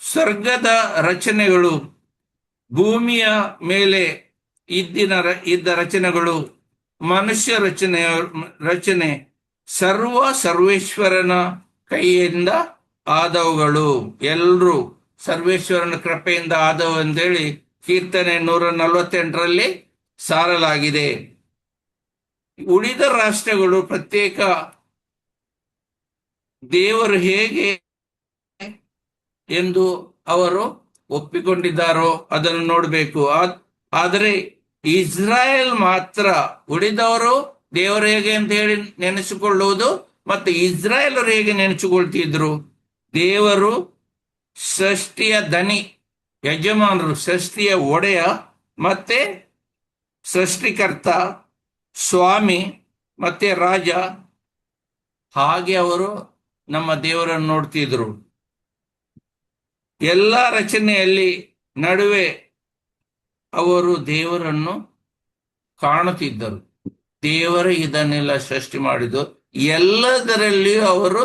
ಸ್ವರ್ಗದ ರಚನೆಗಳು, ಭೂಮಿಯ ಮೇಲೆ ಇದ್ದ ರಚನೆಗಳು, ಮನುಷ್ಯ ರಚನೆ ಸರ್ವೇಶ್ವರನ ಕೈಯಿಂದ ಆದವುಗಳು. ಎಲ್ಲರೂ ಸರ್ವೇಶ್ವರನ ಕೃಪೆಯಿಂದ ಆದವು ಅಂತೇಳಿ ಕೀರ್ತನೆ 148 ಸಾರಲಾಗಿದೆ. ಉಳಿದ ರಾಷ್ಟ್ರಗಳು ಪ್ರತ್ಯೇಕ ದೇವರು ಹೇಗೆ ಎಂದು ಅವರು ಒಪ್ಪಿಕೊಂಡಿದ್ದಾರೋ ಅದನ್ನು ನೋಡಬೇಕು. ಆದರೆ ಇಸ್ರಾಯೇಲ್ ಮಾತ್ರ, ಉಳಿದವರು ದೇವರು ಹೇಗೆ ಅಂತ ಹೇಳಿ ನೆನೆಸಿಕೊಳ್ಳುವುದು ಮತ್ತೆ ಇಸ್ರಾಯೇಲರು ಹೇಗೆ ನೆನೆಸಿಕೊಳ್ತಿದ್ರು? ದೇವರು ಸೃಷ್ಟಿಯ ದನಿ, ಯಜಮಾನರು, ಸೃಷ್ಟಿಯ ಒಡೆಯ, ಮತ್ತೆ ಸೃಷ್ಟಿಕರ್ತ, ಸ್ವಾಮಿ ಮತ್ತೆ ರಾಜ, ಹಾಗೆ ಅವರು ನಮ್ಮ ದೇವರನ್ನು ನೋಡ್ತಿದ್ರು. ಎಲ್ಲ ರಚನೆಯಲ್ಲಿ ನಡುವೆ ಅವರು ದೇವರನ್ನು ಕಾಣುತ್ತಿದ್ದರು. ದೇವರು ಇದನ್ನೆಲ್ಲ ಸೃಷ್ಟಿ ಮಾಡಿದ್ದು, ಎಲ್ಲದರಲ್ಲಿಯೂ ಅವರು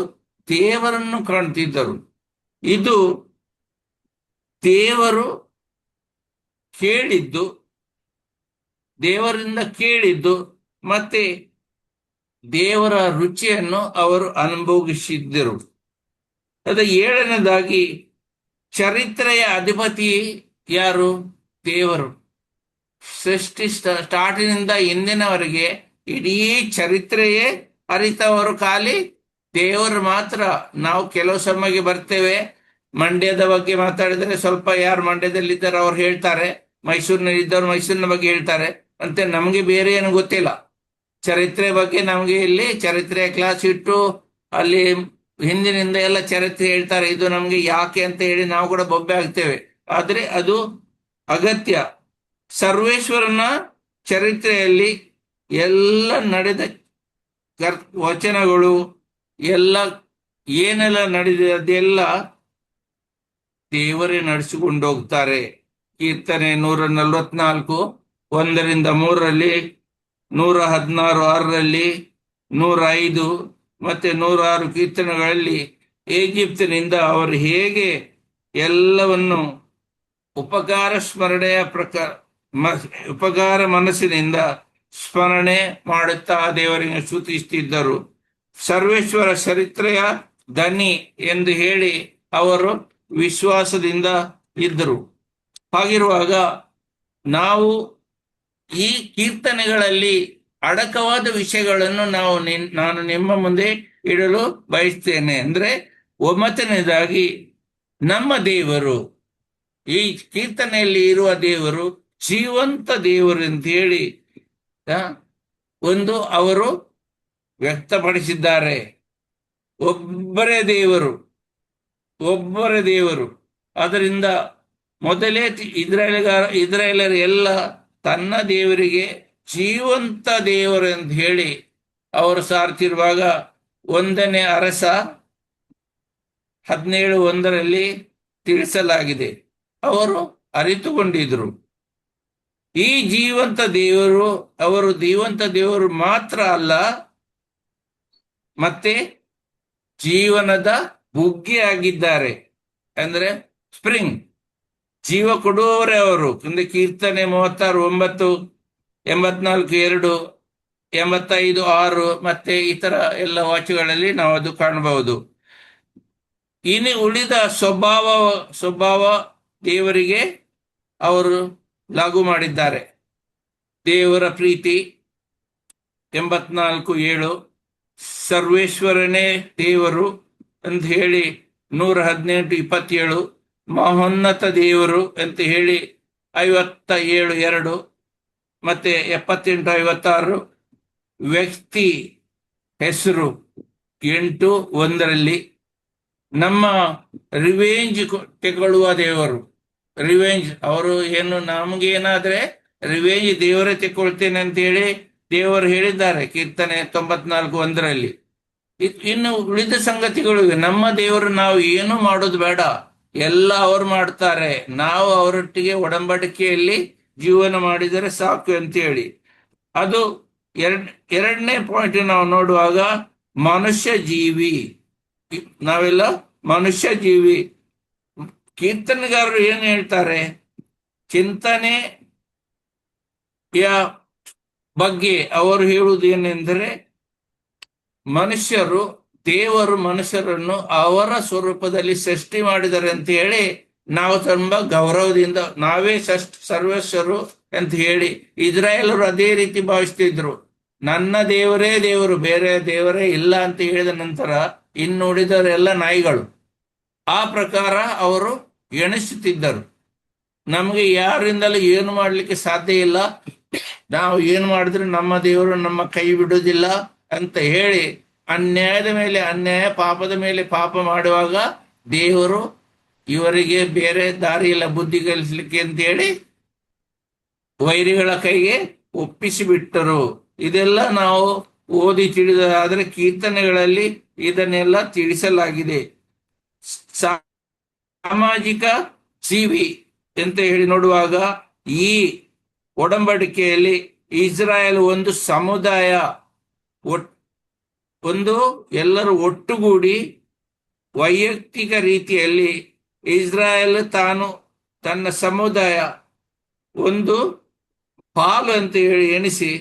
ದೇವರನ್ನು ಕಾಣ್ತಿದ್ದರು. ಇದು ದೇವರು ಕೇಳಿದ್ದು, ದೇವರಿಂದ ಕೇಳಿದ್ದು, ಮತ್ತೆ ದೇವರ ರುಚಿಯನ್ನು ಅವರು ಅನುಭವಿಸಿದ್ದರು. ಅದ 7ನೇದಾಗಿ, ಚರಿತ್ರೆಯ ಅಧಿಪತಿ ಯಾರು? ದೇವರು. ಸೃಷ್ಟಿ ಸ್ಟಾರ್ಟಿನಿಂದ ಇಂದಿನವರೆಗೆ ಇಡೀ ಚರಿತ್ರೆಯೇ ಅರಿತವರು ಖಾಲಿ ದೇವರು ಮಾತ್ರ. ನಾವು ಕೆಲವು ಸಮಯಕ್ಕೆ ಬರ್ತೇವೆ, ಮಂಡ್ಯದ ಬಗ್ಗೆ ಮಾತಾಡಿದರೆ ಸ್ವಲ್ಪ ಯಾರು ಮಂಡ್ಯದಲ್ಲಿದ್ದಾರೆ ಅವ್ರು ಹೇಳ್ತಾರೆ, ಮೈಸೂರಿನಲ್ಲಿ ಇದ್ದವ್ರು ಮೈಸೂರಿನ ಬಗ್ಗೆ ಹೇಳ್ತಾರೆ, ಮತ್ತೆ ನಮಗೆ ಬೇರೆ ಏನು ಗೊತ್ತಿಲ್ಲ. ಚರಿತ್ರೆ ಬಗ್ಗೆ ನಮಗೆ ಇಲ್ಲಿ ಚರಿತ್ರೆಯ ಕ್ಲಾಸ್ ಇಟ್ಟು ಅಲ್ಲಿ ಹಿಂದಿನಿಂದ ಎಲ್ಲ ಚರಿತ್ರೆ ಹೇಳ್ತಾರೆ. ಇದು ನಮಗೆ ಯಾಕೆ ಅಂತ ಹೇಳಿ ನಾವು ಕೂಡ ಬೊಬ್ಬೆ ಆಗ್ತೇವೆ. ಆದ್ರೆ ಅದು ಅಗತ್ಯ. ಸರ್ವೇಶ್ವರನ ಚರಿತ್ರೆಯಲ್ಲಿ ಎಲ್ಲ ನಡೆದ ವಚನಗಳು, ಎಲ್ಲ ಏನೆಲ್ಲ ನಡೆದದೆಲ್ಲ ದೇವರೇ ನಡೆಸಿಕೊಂಡು ಹೋಗ್ತಾರೆ. ಕೀರ್ತನೆ 144 1-3, 116 6ರಲ್ಲಿ, 105 ಮತ್ತೆ 106 ಕೀರ್ತನೆಗಳಲ್ಲಿ ಈಜಿಪ್ತಿನಿಂದ ಅವರು ಹೇಗೆ ಎಲ್ಲವನ್ನು ಉಪಕಾರ ಸ್ಮರಣೆಯ ಉಪಕಾರ ಮನಸ್ಸಿನಿಂದ ಸ್ಮರಣೆ ಮಾಡುತ್ತಾ ದೇವರಿಗೆ ಸ್ತುತಿಸುತ್ತಿದ್ದರು. ಸರ್ವೇಶ್ವರ ಚರಿತ್ರೆಯ ಧನಿ ಎಂದು ಹೇಳಿ ಅವರು ವಿಶ್ವಾಸದಿಂದ ಇದ್ದರು. ಹಾಗಿರುವಾಗ ನಾವು ಈ ಕೀರ್ತನೆಗಳಲ್ಲಿ ಅಡಕವಾದ ವಿಷಯಗಳನ್ನು ನಾನು ನಿಮ್ಮ ಮುಂದೆ ಇಡಲು ಬಯಸ್ತೇನೆ. ಅಂದ್ರೆ 9ನೇದಾಗಿ, ನಮ್ಮ ದೇವರು, ಈ ಕೀರ್ತನೆಯಲ್ಲಿ ಇರುವ ದೇವರು ಜೀವಂತ ದೇವರು ಅಂತ ಹೇಳಿ ಅವರು ವ್ಯಕ್ತಪಡಿಸಿದ್ದಾರೆ. ಒಬ್ಬರೇ ದೇವರು, ಒಬ್ಬರೇ ದೇವರು. ಅದರಿಂದ ಮೊದಲೇ ಇಸ್ರಾಯೇಲರು ಎಲ್ಲ ತನ್ನ ದೇವರಿಗೆ ಜೀವಂತ ದೇವರು ಅಂತ ಹೇಳಿ ಅವರು ಸಾರ್ತಿರುವಾಗ 1ನೇ ಅರಸ 17:1ರಲ್ಲಿ ತಿಳಿಸಲಾಗಿದೆ. ಅವರು ಅರಿತುಕೊಂಡಿದ್ರು ಈ ಜೀವಂತ ದೇವರು, ಅವರು ಜೀವಂತ ದೇವರು ಮಾತ್ರ ಅಲ್ಲ, ಮತ್ತೆ ಜೀವನದ ಬುಗ್ಗೆ ಆಗಿದ್ದಾರೆ. ಅಂದ್ರೆ ಸ್ಪ್ರಿಂಗ್, ಜೀವ ಕೊಡುವವರೇ ಅವರು. ಕೀರ್ತನೆ 36:9, 84:2, 85:6 ಮತ್ತೆ ಇತರ ಎಲ್ಲ ವಾಕ್ಯಗಳಲ್ಲಿ ನಾವು ಅದು ಕಾಣಬಹುದು. ಇನ್ನು ಉಳಿದ ಸ್ವಭಾವ ದೇವರಿಗೆ ಅವರು ಲಾಗು ಮಾಡಿದ್ದಾರೆ. ದೇವರ ಪ್ರೀತಿ 84:7, ಸರ್ವೇಶ್ವರನೇ ದೇವರು ಅಂತ ಹೇಳಿ 118:27, ಮಹೋನ್ನತ ದೇವರು ಅಂತ ಹೇಳಿ 57:2 ಮತ್ತೆ 78:56, ವ್ಯಕ್ತಿ ಹೆಸರು 8:1ರಲ್ಲಿ, ನಮ್ಮ ರಿವೆಂಜ್ ತೆಗೊಳ್ಳುವ ದೇವರು. ರಿವೆಂಜ್ ಅವರು ಏನು, ನಮಗೇನಾದ್ರೆ ರಿವೆಂಜ್ ದೇವರೇ ತೆಕ್ಕೊಳ್ತೇನೆ ಅಂತ ಹೇಳಿ ದೇವರು ಹೇಳಿದ್ದಾರೆ ಕೀರ್ತನೆ 94:1ರಲ್ಲಿ. ಇನ್ನು ಉಳಿದ ಸಂಗತಿಗಳು, ನಮ್ಮ ದೇವರು ನಾವು ಏನು ಮಾಡೋದು ಬೇಡ, ಎಲ್ಲ ಅವರು ಮಾಡ್ತಾರೆ, ನಾವು ಅವರೊಟ್ಟಿಗೆ ಒಡಂಬಡಿಕೆಯಲ್ಲಿ ಜೀವನ ಮಾಡಿದರೆ ಸಾಕು ಅಂತ ಹೇಳಿ. ಅದು 2ನೇ ಪಾಯಿಂಟ್ ನಾವು ನೋಡುವಾಗ, ಮನುಷ್ಯ ಜೀವಿ. ನಾವೆಲ್ಲ ಮನುಷ್ಯ ಜೀವಿ. ಕೀರ್ತನೆಗಾರರು ಏನು ಹೇಳ್ತಾರೆ, ಚಿಂತನೆಯ ಬಗ್ಗೆ ಅವರು ಹೇಳುವುದು ಏನೆಂದರೆ, ದೇವರು ಮನುಷ್ಯರನ್ನು ಅವರ ಸ್ವರೂಪದಲ್ಲಿ ಸೃಷ್ಟಿ ಮಾಡಿದ್ದಾರೆ ಅಂತ ಹೇಳಿ ನಾವು ತುಂಬಾ ಗೌರವದಿಂದ ನಾವೇ ಸರ್ವೇಶ್ವರು ಅಂತ ಹೇಳಿ, ಇಸ್ರಾಯೇಲರು ಅದೇ ರೀತಿ ಭಾವಿಸ್ತಿದ್ರು. ನನ್ನ ದೇವರೇ ದೇವರು, ಬೇರೆ ದೇವರೇ ಇಲ್ಲ ಅಂತ ಹೇಳಿದ ನಂತರ ಇನ್ನು ಉಳಿದವರೆಲ್ಲ ನಾಯಿಗಳು. ಆ ಪ್ರಕಾರ ಅವರು ಎಣಿಸುತ್ತಿದ್ದರು. ನಮಗೆ ಯಾರಿಂದಲೂ ಏನು ಮಾಡಲಿಕ್ಕೆ ಸಾಧ್ಯ ಇಲ್ಲ, ನಾವು ಏನು ಮಾಡಿದ್ರೆ ನಮ್ಮ ದೇವರು ನಮ್ಮ ಕೈ ಬಿಡುವುದಿಲ್ಲ ಅಂತ ಹೇಳಿ ಅನ್ಯಾಯದ ಮೇಲೆ ಅನ್ಯಾಯ, ಪಾಪದ ಮೇಲೆ ಪಾಪ ಮಾಡುವಾಗ ದೇವರು ಇವರಿಗೆ ಬೇರೆ ದಾರಿ ಇಲ್ಲ ಬುದ್ಧಿ ಕಲಿಸ್ಲಿಕ್ಕೆ ಅಂತ ಹೇಳಿ ವೈರಿಗಳ ಕೈಗೆ ಒಪ್ಪಿಸಿಬಿಟ್ಟರು. ಇದೆಲ್ಲ ನಾವು ಓದಿ ತಿಳಿದಾದ್ರೆ ಕೀರ್ತನೆಗಳಲ್ಲಿ ಇದನ್ನೆಲ್ಲ ತಿಳಿಸಲಾಗಿದೆ. ಸಾಮಾಜಿಕ ಜೀವಿ ಅಂತ ಹೇಳಿ ನೋಡುವಾಗ ಈ ಒಡಂಬಡಿಕೆಯಲ್ಲಿ ಇಸ್ರಾಯೇಲ್ ಒಂದು ಸಮುದಾಯ, ಒಂದು ಎಲ್ಲರೂ ಒಟ್ಟುಗೂಡಿ ವೈಯಕ್ತಿಕ ರೀತಿಯಲ್ಲಿ ಇಸ್ರಾಯೇಲ್ ತಾನು ತನ್ನ ಸಮುದಾಯ ಒಂದು ಪಾಲು ಅಂತ ಹೇಳಿ ಎಣಿಸಿ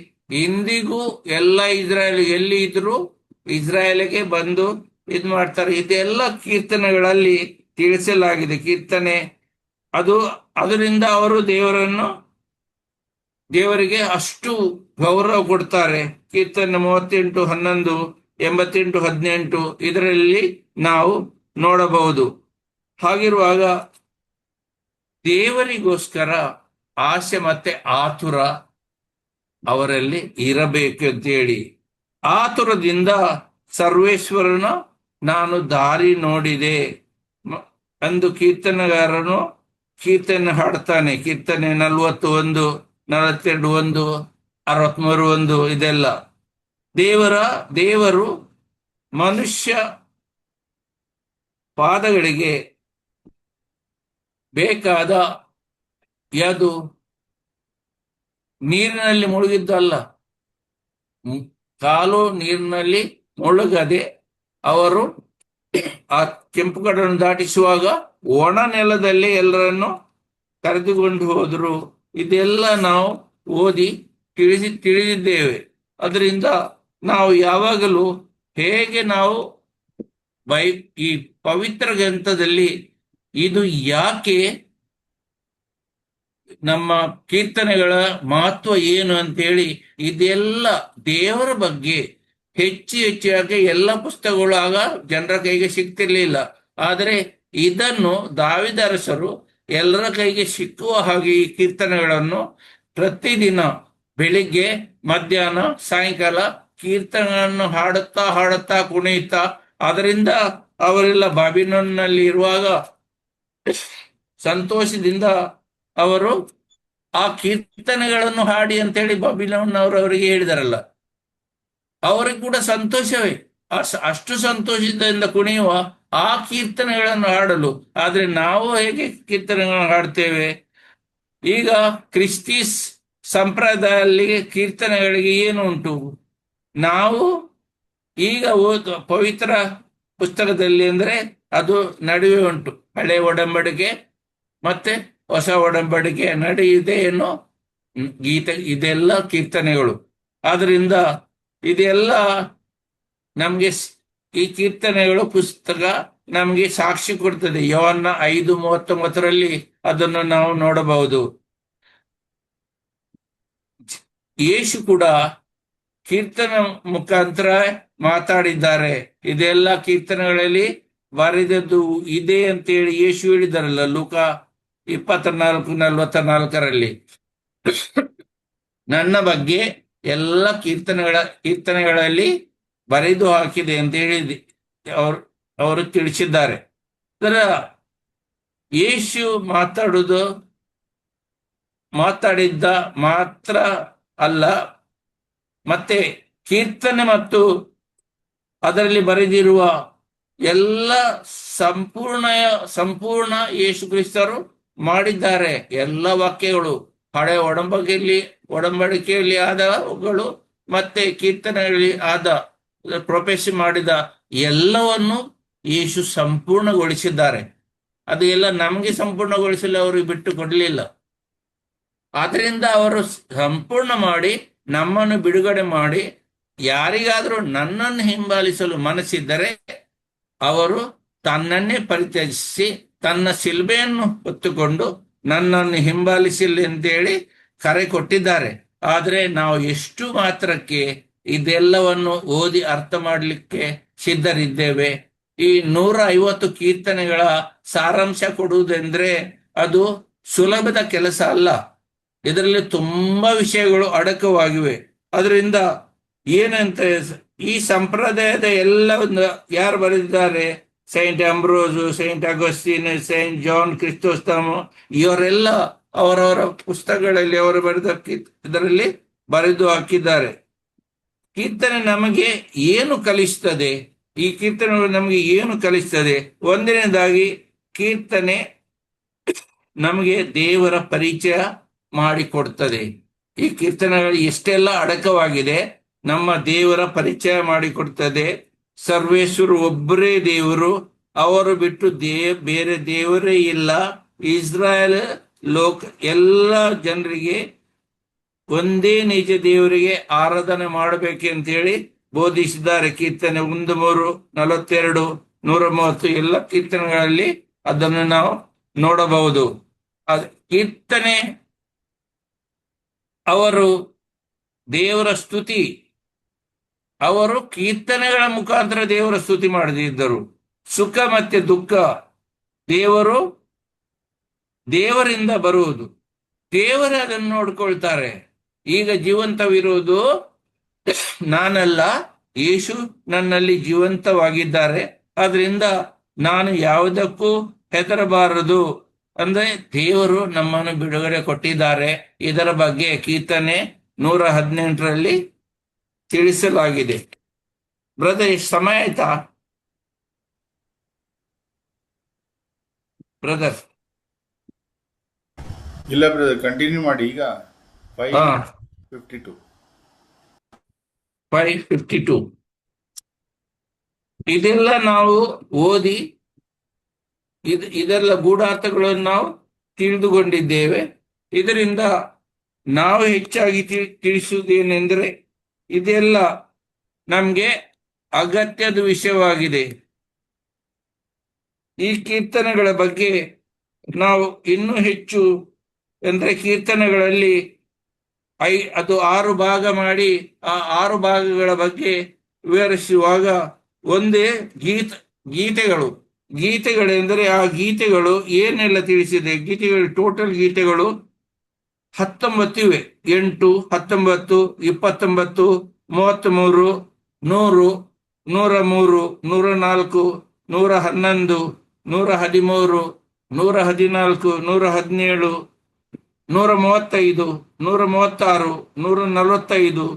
ಇಂದಿಗೂ ಎಲ್ಲ ಇಸ್ರಾಯೇಲ್ ಎಲ್ಲಿ ಇದ್ರು ಇಸ್ರಾಯೇಲಿಗೆ ಬಂದು ಇದ್ ಮಾಡ್ತಾರೆ. ಇದೆಲ್ಲ ಕೀರ್ತನೆಗಳಲ್ಲಿ ತಿಳಿಸಲಾಗಿದೆ. ಕೀರ್ತನೆ ಅದರಿಂದ ಅವರು ದೇವರಿಗೆ ಅಷ್ಟು ಗೌರವ ಕೊಡ್ತಾರೆ. ಕೀರ್ತನೆ 38:11, 88:18 ಇದರಲ್ಲಿ ನಾವು ನೋಡಬಹುದು. ಹಾಗಿರುವಾಗ ದೇವರಿಗೋಸ್ಕರ ಆಸೆ ಮತ್ತೆ ಆತುರ ಅವರಲ್ಲಿ ಇರಬೇಕು ಅಂತೇಳಿ, ಆತುರದಿಂದ ಸರ್ವೇಶ್ವರನ ನಾನು ದಾರಿ ನೋಡಿದೆ ಅಂದು ಕೀರ್ತನೆಗಾರನು ಕೀರ್ತನೆ ಹಾಡ್ತಾನೆ. ಕೀರ್ತನೆ 41, 42:1, 63:1 ಇದೆಲ್ಲ ದೇವರು ಮನುಷ್ಯ ಪಾದಗಳಿಗೆ ಬೇಕಾದ ಯಾವುದು ನೀರಿನಲ್ಲಿ ಮುಳುಗಿದ್ದಲ್ಲ, ಕಾಲು ನೀರಿನಲ್ಲಿ ಮುಳುಗದೆ ಅವರು ಆ ಕೆಂಪು ಕಡಲನ್ನು ದಾಟಿಸುವಾಗ ಒಣ ನೆಲದಲ್ಲಿ ಎಲ್ಲರನ್ನು ಕರೆದುಕೊಂಡು ಹೋದರು. ಇದೆಲ್ಲ ನಾವು ಓದಿ ತಿಳಿದಿದ್ದೇವೆ. ಅದರಿಂದ ನಾವು ಯಾವಾಗಲೂ ಹೇಗೆ ನಾವು ಈ ಪವಿತ್ರ ಗ್ರಂಥದಲ್ಲಿ ಇದು ಯಾಕೆ ನಮ್ಮ ಕೀರ್ತನೆಗಳ ಮಹತ್ವ ಏನು ಅಂತೇಳಿ ಇದೆಲ್ಲ ದೇವರ ಬಗ್ಗೆ ಹೆಚ್ಚಾಗಿ ಎಲ್ಲ ಪುಸ್ತಕಗಳು ಆಗ ಜನರ ಕೈಗೆ ಸಿಗ್ತಿರ್ಲಿಲ್ಲ. ಆದರೆ ಇದನ್ನು ದಾವೀದ ಅರಸರು ಎಲ್ಲರ ಕೈಗೆ ಸಿಕ್ಕುವ ಹಾಗೆ ಈ ಕೀರ್ತನೆಗಳನ್ನು ಪ್ರತಿದಿನ ಬೆಳಿಗ್ಗೆ, ಮಧ್ಯಾಹ್ನ, ಸಾಯಂಕಾಲ ಕೀರ್ತನೆಗಳನ್ನು ಹಾಡುತ್ತಾ ಕುಣಿಯುತ್ತಾ, ಅದರಿಂದ ಅವರೆಲ್ಲ ಬಾಬಿಲೋನಿನಲ್ಲಿ ಇರುವಾಗ ಸಂತೋಷದಿಂದ ಅವರು ಆ ಕೀರ್ತನೆಗಳನ್ನು ಹಾಡಿ ಅಂತೇಳಿ ಬಾಬಿಲೋನ್ನವರು ಅವರಿಗೆ ಹೇಳಿದಾರಲ್ಲ, ಅವರಿಗೆ ಕೂಡ ಸಂತೋಷವೇ. ಅಷ್ಟು ಸಂತೋಷದಿಂದ ಕುಣಿಯುವ ಆ ಕೀರ್ತನೆಗಳನ್ನು ಹಾಡಲು. ಆದ್ರೆ ನಾವು ಹೇಗೆ ಕೀರ್ತನೆಗಳನ್ನು ಹಾಡ್ತೇವೆ? ಈಗ ಕ್ರಿಸ್ತೀಸ್ ಸಂಪ್ರದಾಯದಲ್ಲಿ ಕೀರ್ತನೆಗಳಿಗೆ ಏನು ಉಂಟು? ನಾವು ಈಗ ಪವಿತ್ರ ಪುಸ್ತಕದಲ್ಲಿ ಅಂದ್ರೆ ಅದು ನಡುವೆ ಉಂಟು. ಹಳೆ ಒಡಂಬಡಿಕೆ ಮತ್ತೆ ಹೊಸ ಒಡಂಬಡಿಕೆ ನಡೆಯುತ್ತೆ ಏನೋ ಇದೆಲ್ಲ ಕೀರ್ತನೆಗಳು. ಆದ್ರಿಂದ ಇದೆಲ್ಲ ನಮ್ಗೆ ಈ ಕೀರ್ತನೆಗಳು ಪುಸ್ತಕ ನಮ್ಗೆ ಸಾಕ್ಷಿ ಕೊಡ್ತದೆ. ಯೋಹನ್ನ 5:39 ಅದನ್ನು ನಾವು ನೋಡಬಹುದು. ಯೇಸು ಕೂಡ ಕೀರ್ತನ ಮುಖಾಂತರ ಮಾತಾಡಿದ್ದಾರೆ. ಇದೆಲ್ಲ ಕೀರ್ತನೆಗಳಲ್ಲಿ ಬರೆದದ್ದು ಇದೆ ಅಂತೇಳಿ ಯೇಸು ಹೇಳಿದಾರಲ್ಲ, ಲೂಕ 24:44 ನನ್ನ ಬಗ್ಗೆ ಎಲ್ಲ ಕೀರ್ತನೆಗಳಲ್ಲಿ ಬರೆದು ಹಾಕಿದೆ ಅಂತ ಹೇಳಿ ಅವರು ತಿಳಿಸಿದ್ದಾರೆ. ಅದರ ಯೇಸು ಮಾತಾಡಿದ್ದ ಮಾತ್ರ ಅಲ್ಲ, ಮತ್ತೆ ಕೀರ್ತನೆ ಮತ್ತು ಅದರಲ್ಲಿ ಬರೆದಿರುವ ಎಲ್ಲ ಸಂಪೂರ್ಣ ಯೇಸು ಕ್ರಿಸ್ತರು ಮಾಡಿದ್ದಾರೆ. ಎಲ್ಲ ವಾಕ್ಯಗಳು ಹಳೆ ಒಡಂಬಡಿಕೆಯಲ್ಲಿ ಆದವುಗಳು ಮತ್ತೆ ಕೀರ್ತನೆಗಳಲ್ಲಿ ಆದ ಪ್ರೊಫೆಸಿ ಮಾಡಿದ ಎಲ್ಲವನ್ನು ಯೇಸು ಸಂಪೂರ್ಣಗೊಳಿಸಿದ್ದಾರೆ. ಅದು ಎಲ್ಲ ನಮಗೆ ಸಂಪೂರ್ಣಗೊಳಿಸಲು ಅವರು ಬಿಟ್ಟು ಕೊಡಲಿಲ್ಲ. ಆದ್ರಿಂದ ಅವರು ಸಂಪೂರ್ಣ ಮಾಡಿ ನಮ್ಮನ್ನು ಬಿಡುಗಡೆ ಮಾಡಿ, ಯಾರಿಗಾದರೂ ನನ್ನನ್ನು ಹಿಂಬಾಲಿಸಲು ಮನಸ್ಸಿದ್ದರೆ ಅವರು ತನ್ನನ್ನೇ ಪರಿತ್ಯಜಿಸಿ ತನ್ನ ಶಿಲ್ಬೆಯನ್ನು ಹೊತ್ತುಕೊಂಡು ನನ್ನನ್ನು ಹಿಂಬಾಲಿಸಿಲ್ಲ ಅಂತೇಳಿ ಕರೆ ಕೊಟ್ಟಿದ್ದಾರೆ. ಆದ್ರೆ ನಾವು ಎಷ್ಟು ಮಾತ್ರಕ್ಕೆ ಇದೆಲ್ಲವನ್ನು ಓದಿ ಅರ್ಥ ಮಾಡಲಿಕ್ಕೆ ಸಿದ್ಧರಿದ್ದೇವೆ? ಈ 150 ಕೀರ್ತನೆಗಳ ಸಾರಾಂಶ ಕೊಡುವುದೆಂದ್ರೆ ಅದು ಸುಲಭದ ಕೆಲಸ ಅಲ್ಲ. ಇದರಲ್ಲಿ ತುಂಬಾ ವಿಷಯಗಳು ಅಡಕವಾಗಿವೆ. ಅದರಿಂದ ಏನಂತ ಈ ಸಂಪ್ರದಾಯದ ಎಲ್ಲವನ್ನು ಯಾರು ಬರೆದಿದ್ದಾರೆ? Saint Ambrose, Saint Augustine, Saint John Chrysostom, ಇವರೆಲ್ಲ ಅವರವರ ಪುಸ್ತಕಗಳಲ್ಲಿ ಅವರು ಬರೆದ ಇದರಲ್ಲಿ ಬರೆದು ಹಾಕಿದ್ದಾರೆ. ಕೀರ್ತನೆ ನಮಗೆ ಏನು ಕಲಿಸ್ತದೆ? ಈ ಕೀರ್ತನೆಗಳು ನಮಗೆ ಏನು ಕಲಿಸ್ತದೆ? ಒಂದನೇದಾಗಿ ಕೀರ್ತನೆ ನಮಗೆ ದೇವರ ಪರಿಚಯ ಮಾಡಿಕೊಡ್ತದೆ. ಈ ಕೀರ್ತನೆಗಳು ಎಷ್ಟೆಲ್ಲ ಅಡಕವಾಗಿದೆ, ನಮ್ಮ ದೇವರ ಪರಿಚಯ ಮಾಡಿಕೊಡ್ತದೆ. ಸರ್ವೇಶ್ವರು ಒಬ್ಬರೇ ದೇವರು, ಅವರು ಬಿಟ್ಟು ಬೇರೆ ದೇವರೇ ಇಲ್ಲ. ಇಸ್ರಾಯೇಲ್ ಎಲ್ಲ ಜನರಿಗೆ ಒಂದೇ ನಿಜ ದೇವರಿಗೆ ಆರಾಧನೆ ಮಾಡಬೇಕು ಅಂತ ಹೇಳಿ ಬೋಧಿಸಿದ್ದಾರೆ. ಕೀರ್ತನೆ 1, 3, 42, 130 ಎಲ್ಲ ಕೀರ್ತನೆಗಳಲ್ಲಿ ಅದನ್ನು ನಾವು ನೋಡಬಹುದು. ಕೀರ್ತನೆ ಅವರು ದೇವರ ಸ್ತುತಿ, ಅವರು ಕೀರ್ತನೆಗಳ ಮುಖಾಂತರ ದೇವರ ಸ್ತುತಿ ಮಾಡದಿದ್ದರು. ಸುಖ ಮತ್ತೆ ದುಃಖ ದೇವರಿಂದ ಬರುವುದು, ದೇವರೇ ಅದನ್ನು ನೋಡ್ಕೊಳ್ತಾರೆ. ಈಗ ಜೀವಂತವಿರುವುದು ನಾನಲ್ಲ, ಯೇಸು ನನ್ನಲ್ಲಿ ಜೀವಂತವಾಗಿದ್ದಾರೆ. ಆದ್ರಿಂದ ನಾನು ಯಾವುದಕ್ಕೂ ಹೆದರಬಾರದು. ಅಂದ್ರೆ ದೇವರು ನಮ್ಮನ್ನು ಬಿಡುಗಡೆ ಕೊಟ್ಟಿದ್ದಾರೆ. ಇದರ ಬಗ್ಗೆ ಕೀರ್ತನೆ 118ರಲ್ಲಿ ತಿಳಿಸಲಾಗಿದೆ. ಬ್ರದರ್, ಎಷ್ಟು ಸಮಯ ಆಯ್ತಾ ಬ್ರದರ್? ಇಲ್ಲ ಬ್ರದರ್, ಕಂಟಿನ್ಯೂ ಮಾಡಿ. ಈಗ 5:52. 5:52 ಇದೆಲ್ಲ ನಾವು ಓದಿ ಇದೆಲ್ಲ ಗೂಢಾರ್ಥಗಳನ್ನು ನಾವು ತಿಳಿದುಕೊಂಡಿದ್ದೇವೆ. ಇದರಿಂದ ನಾವು ಹೆಚ್ಚಾಗಿ ತಿಳಿಸುವುದೇನೆಂದರೆ, ಇದೆಲ್ಲ ನಮಗೆ ಅಗತ್ಯದ ವಿಷಯವಾಗಿದೆ. ಈ ಕೀರ್ತನೆಗಳ ಬಗ್ಗೆ ನಾವು ಇನ್ನೂ ಹೆಚ್ಚು ಅಂದ್ರೆ ಕೀರ್ತನೆಗಳಲ್ಲಿ ಅದು 6 ಭಾಗ ಮಾಡಿ ಆ 6 ಭಾಗಗಳ ಬಗ್ಗೆ ವಿವರಿಸುವಾಗ, ಒಂದೇ ಗೀತೆಗಳೆಂದರೆ ಆ ಗೀತೆಗಳು ಏನೆಲ್ಲ ತಿಳಿಸಿದೆ. ಟೋಟಲ್ ಗೀತೆಗಳು 19 ಇವೆ. 8, 19, 29, 33, 100, 103, 104, 111, 113, 114, 117, 135, 136, 145, 146,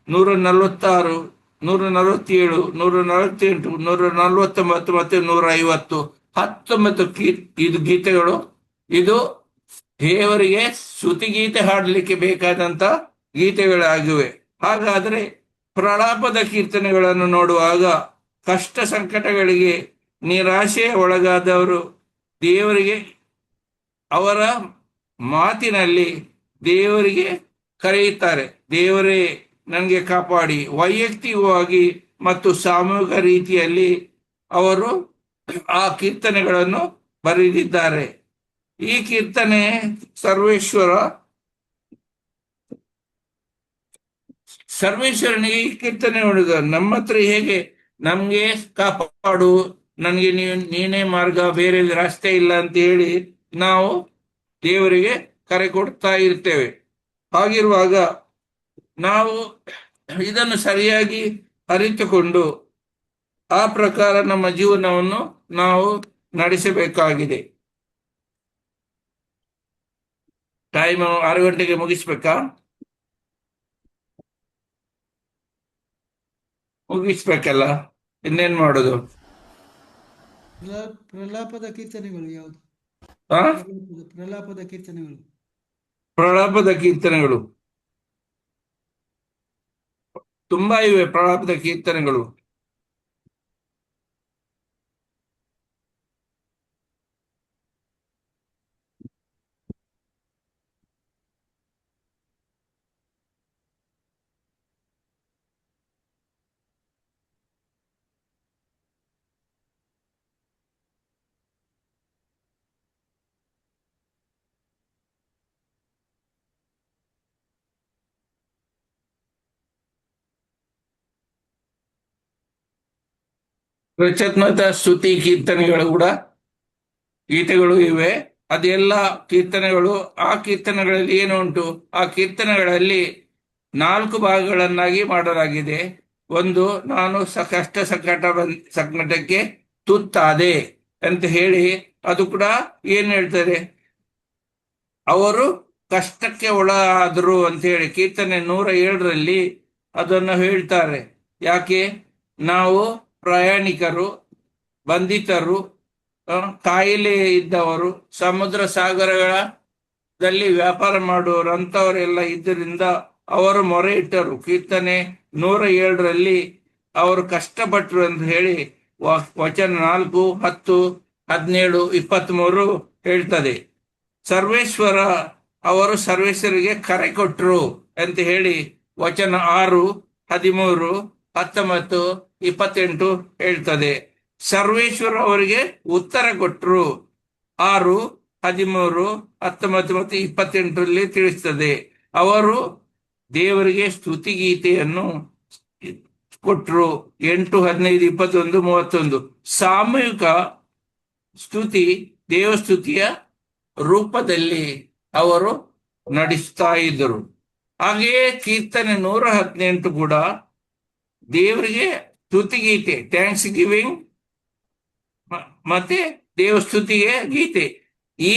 147, 148, 149 ಮತ್ತೆ 150. 19 ಗೀತೆಗಳು. ಇದು ದೇವರಿಗೆ ಸ್ತುತಿಗೀತೆ ಹಾಡಲಿಕ್ಕೆ ಬೇಕಾದಂತ ಗೀತೆಗಳಾಗಿವೆ. ಹಾಗಾದ್ರೆ ಪ್ರಲಾಪದ ಕೀರ್ತನೆಗಳನ್ನು ನೋಡುವಾಗ, ಕಷ್ಟ ಸಂಕಟಗಳಿಗೆ ನಿರಾಶೆಯ ಒಳಗಾದವರು ದೇವರಿಗೆ ಅವರ ಮಾತಿನಲ್ಲಿ ದೇವರಿಗೆ ಕರೆಯುತ್ತಾರೆ, ದೇವರೇ ನನಗೆ ಕಾಪಾಡಿ. ವೈಯಕ್ತಿಕವಾಗಿ ಮತ್ತು ಸಾಮೂಹಿಕ ರೀತಿಯಲ್ಲಿ ಅವರು ಆ ಕೀರ್ತನೆಗಳನ್ನು ಬರೆದಿದ್ದಾರೆ. ಈ ಕೀರ್ತನೆ ಸರ್ವೇಶ್ವರನಿಗೆ ಈ ಕೀರ್ತನೆ ಹೊಡೆದ. ನಮ್ಮ ಹತ್ರ ಹೇಗೆ ನಮ್ಗೆ ಕಾಪಾಡು, ನನಗೆ ನೀನೇ ಮಾರ್ಗ, ಬೇರೆ ರಸ್ತೆ ಇಲ್ಲ ಅಂತ ಹೇಳಿ ನಾವು ದೇವರಿಗೆ ಕರೆ ಕೊಡ್ತಾ ಇರ್ತೇವೆ. ಹಾಗಿರುವಾಗ ನಾವು ಇದನ್ನು ಸರಿಯಾಗಿ ಅರಿತುಕೊಂಡು ಆ ಪ್ರಕಾರ ನಮ್ಮ ಜೀವನವನ್ನು ನಾವು ನಡೆಸಬೇಕಾಗಿದೆ. ಟೈಮ್ 6 ಗಂಟೆಗೆ ಮುಗಿಸ್ಬೇಕಾ? ಮುಗಿಸ್ಬೇಕಲ್ಲ, ಇನ್ನೇನ್ ಮಾಡೋದು? ಪ್ರಲಾಪದ ಕೀರ್ತನೆಗಳು ಯಾವುದು? ಪ್ರಲಾಪದ ಕೀರ್ತನೆಗಳು ಪ್ರಲಾಪದ ಕೀರ್ತನೆಗಳು ತುಂಬಾ ಇವೆ. ಪ್ರಲಾಪದ ಕೀರ್ತನೆಗಳು ಪ್ರಚತ್ನತ ಸ್ತುತಿ ಕೀರ್ತನೆಗಳು ಕೂಡ ಗೀತೆಗಳು ಇವೆ. ಅದೆಲ್ಲ ಕೀರ್ತನೆಗಳು. ಆ ಕೀರ್ತನೆಗಳಲ್ಲಿ ಏನು ಉಂಟು? ಆ ಕೀರ್ತನೆಗಳಲ್ಲಿ 4 ಭಾಗಗಳನ್ನಾಗಿ ಮಾಡಲಾಗಿದೆ. ಒಂದು, ನಾನು ಕಷ್ಟ ಸಂಕಟಕ್ಕೆ ತುತ್ತಾದೆ ಅಂತ ಹೇಳಿ, ಅದು ಕೂಡ ಏನ್ ಹೇಳ್ತಾರೆ? ಅವರು ಕಷ್ಟಕ್ಕೆ ಒಳಗಾದರು ಅಂತ ಹೇಳಿ ಕೀರ್ತನೆ 107ರಲ್ಲಿ ಅದನ್ನು ಹೇಳ್ತಾರೆ. ಯಾಕೆ? ನಾವು ಪ್ರಯಾಣಿಕರು, ಬಂಧಿತರು, ಕಾಯಿಲೆ ಇದ್ದವರು, ಸಮುದ್ರ ಸಾಗರಗಳಲ್ಲಿ ವ್ಯಾಪಾರ ಮಾಡುವವರು ಅಂತವರೆಲ್ಲ ಇದ್ದರಿಂದ ಅವರು ಮೊರೆ ಇಟ್ಟರು. ಕೀರ್ತನೆ 107ರಲ್ಲಿ ಅವರು ಕಷ್ಟಪಟ್ಟರು ಅಂತ ಹೇಳಿ ವಚನ 4, 10, 17, 23 ಹೇಳ್ತದೆ. ಸರ್ವೇಶ್ವರ ಅವರು ಸರ್ವೇಶ್ವರಿಗೆ ಕರೆ ಕೊಟ್ಟರು ಅಂತ ಹೇಳಿ ವಚನ 6, 13, 19, 28 ಹೇಳ್ತದೆ. ಸರ್ವೇಶ್ವರ ಅವರಿಗೆ ಉತ್ತರ ಕೊಟ್ಟರು 6, 13, 19 ಮತ್ತು 28ರಲ್ಲಿ ತಿಳಿಸ್ತದೆ. ಅವರು ದೇವರಿಗೆ ಸ್ತುತಿಗೀತೆಯನ್ನು ಕೊಟ್ಟರು 8, 15, 21, 31. ಸಾಮೂಹಿಕ ಸ್ತುತಿ ದೇವಸ್ತುತಿಯ ರೂಪದಲ್ಲಿ ಅವರು ನಡೆಸ್ತಾ ಇದ್ದರು. ಹಾಗೆಯೇ ಕೀರ್ತನೆ 118 ಕೂಡ ದೇವರಿಗೆ ಸ್ತುತಿಗೀತೆ, ಥ್ಯಾಂಕ್ಸ್ ಗಿವಿಂಗ್ ಮತ್ತೆ ದೇವಸ್ತುತಿಗೆ ಗೀತೆ. ಈ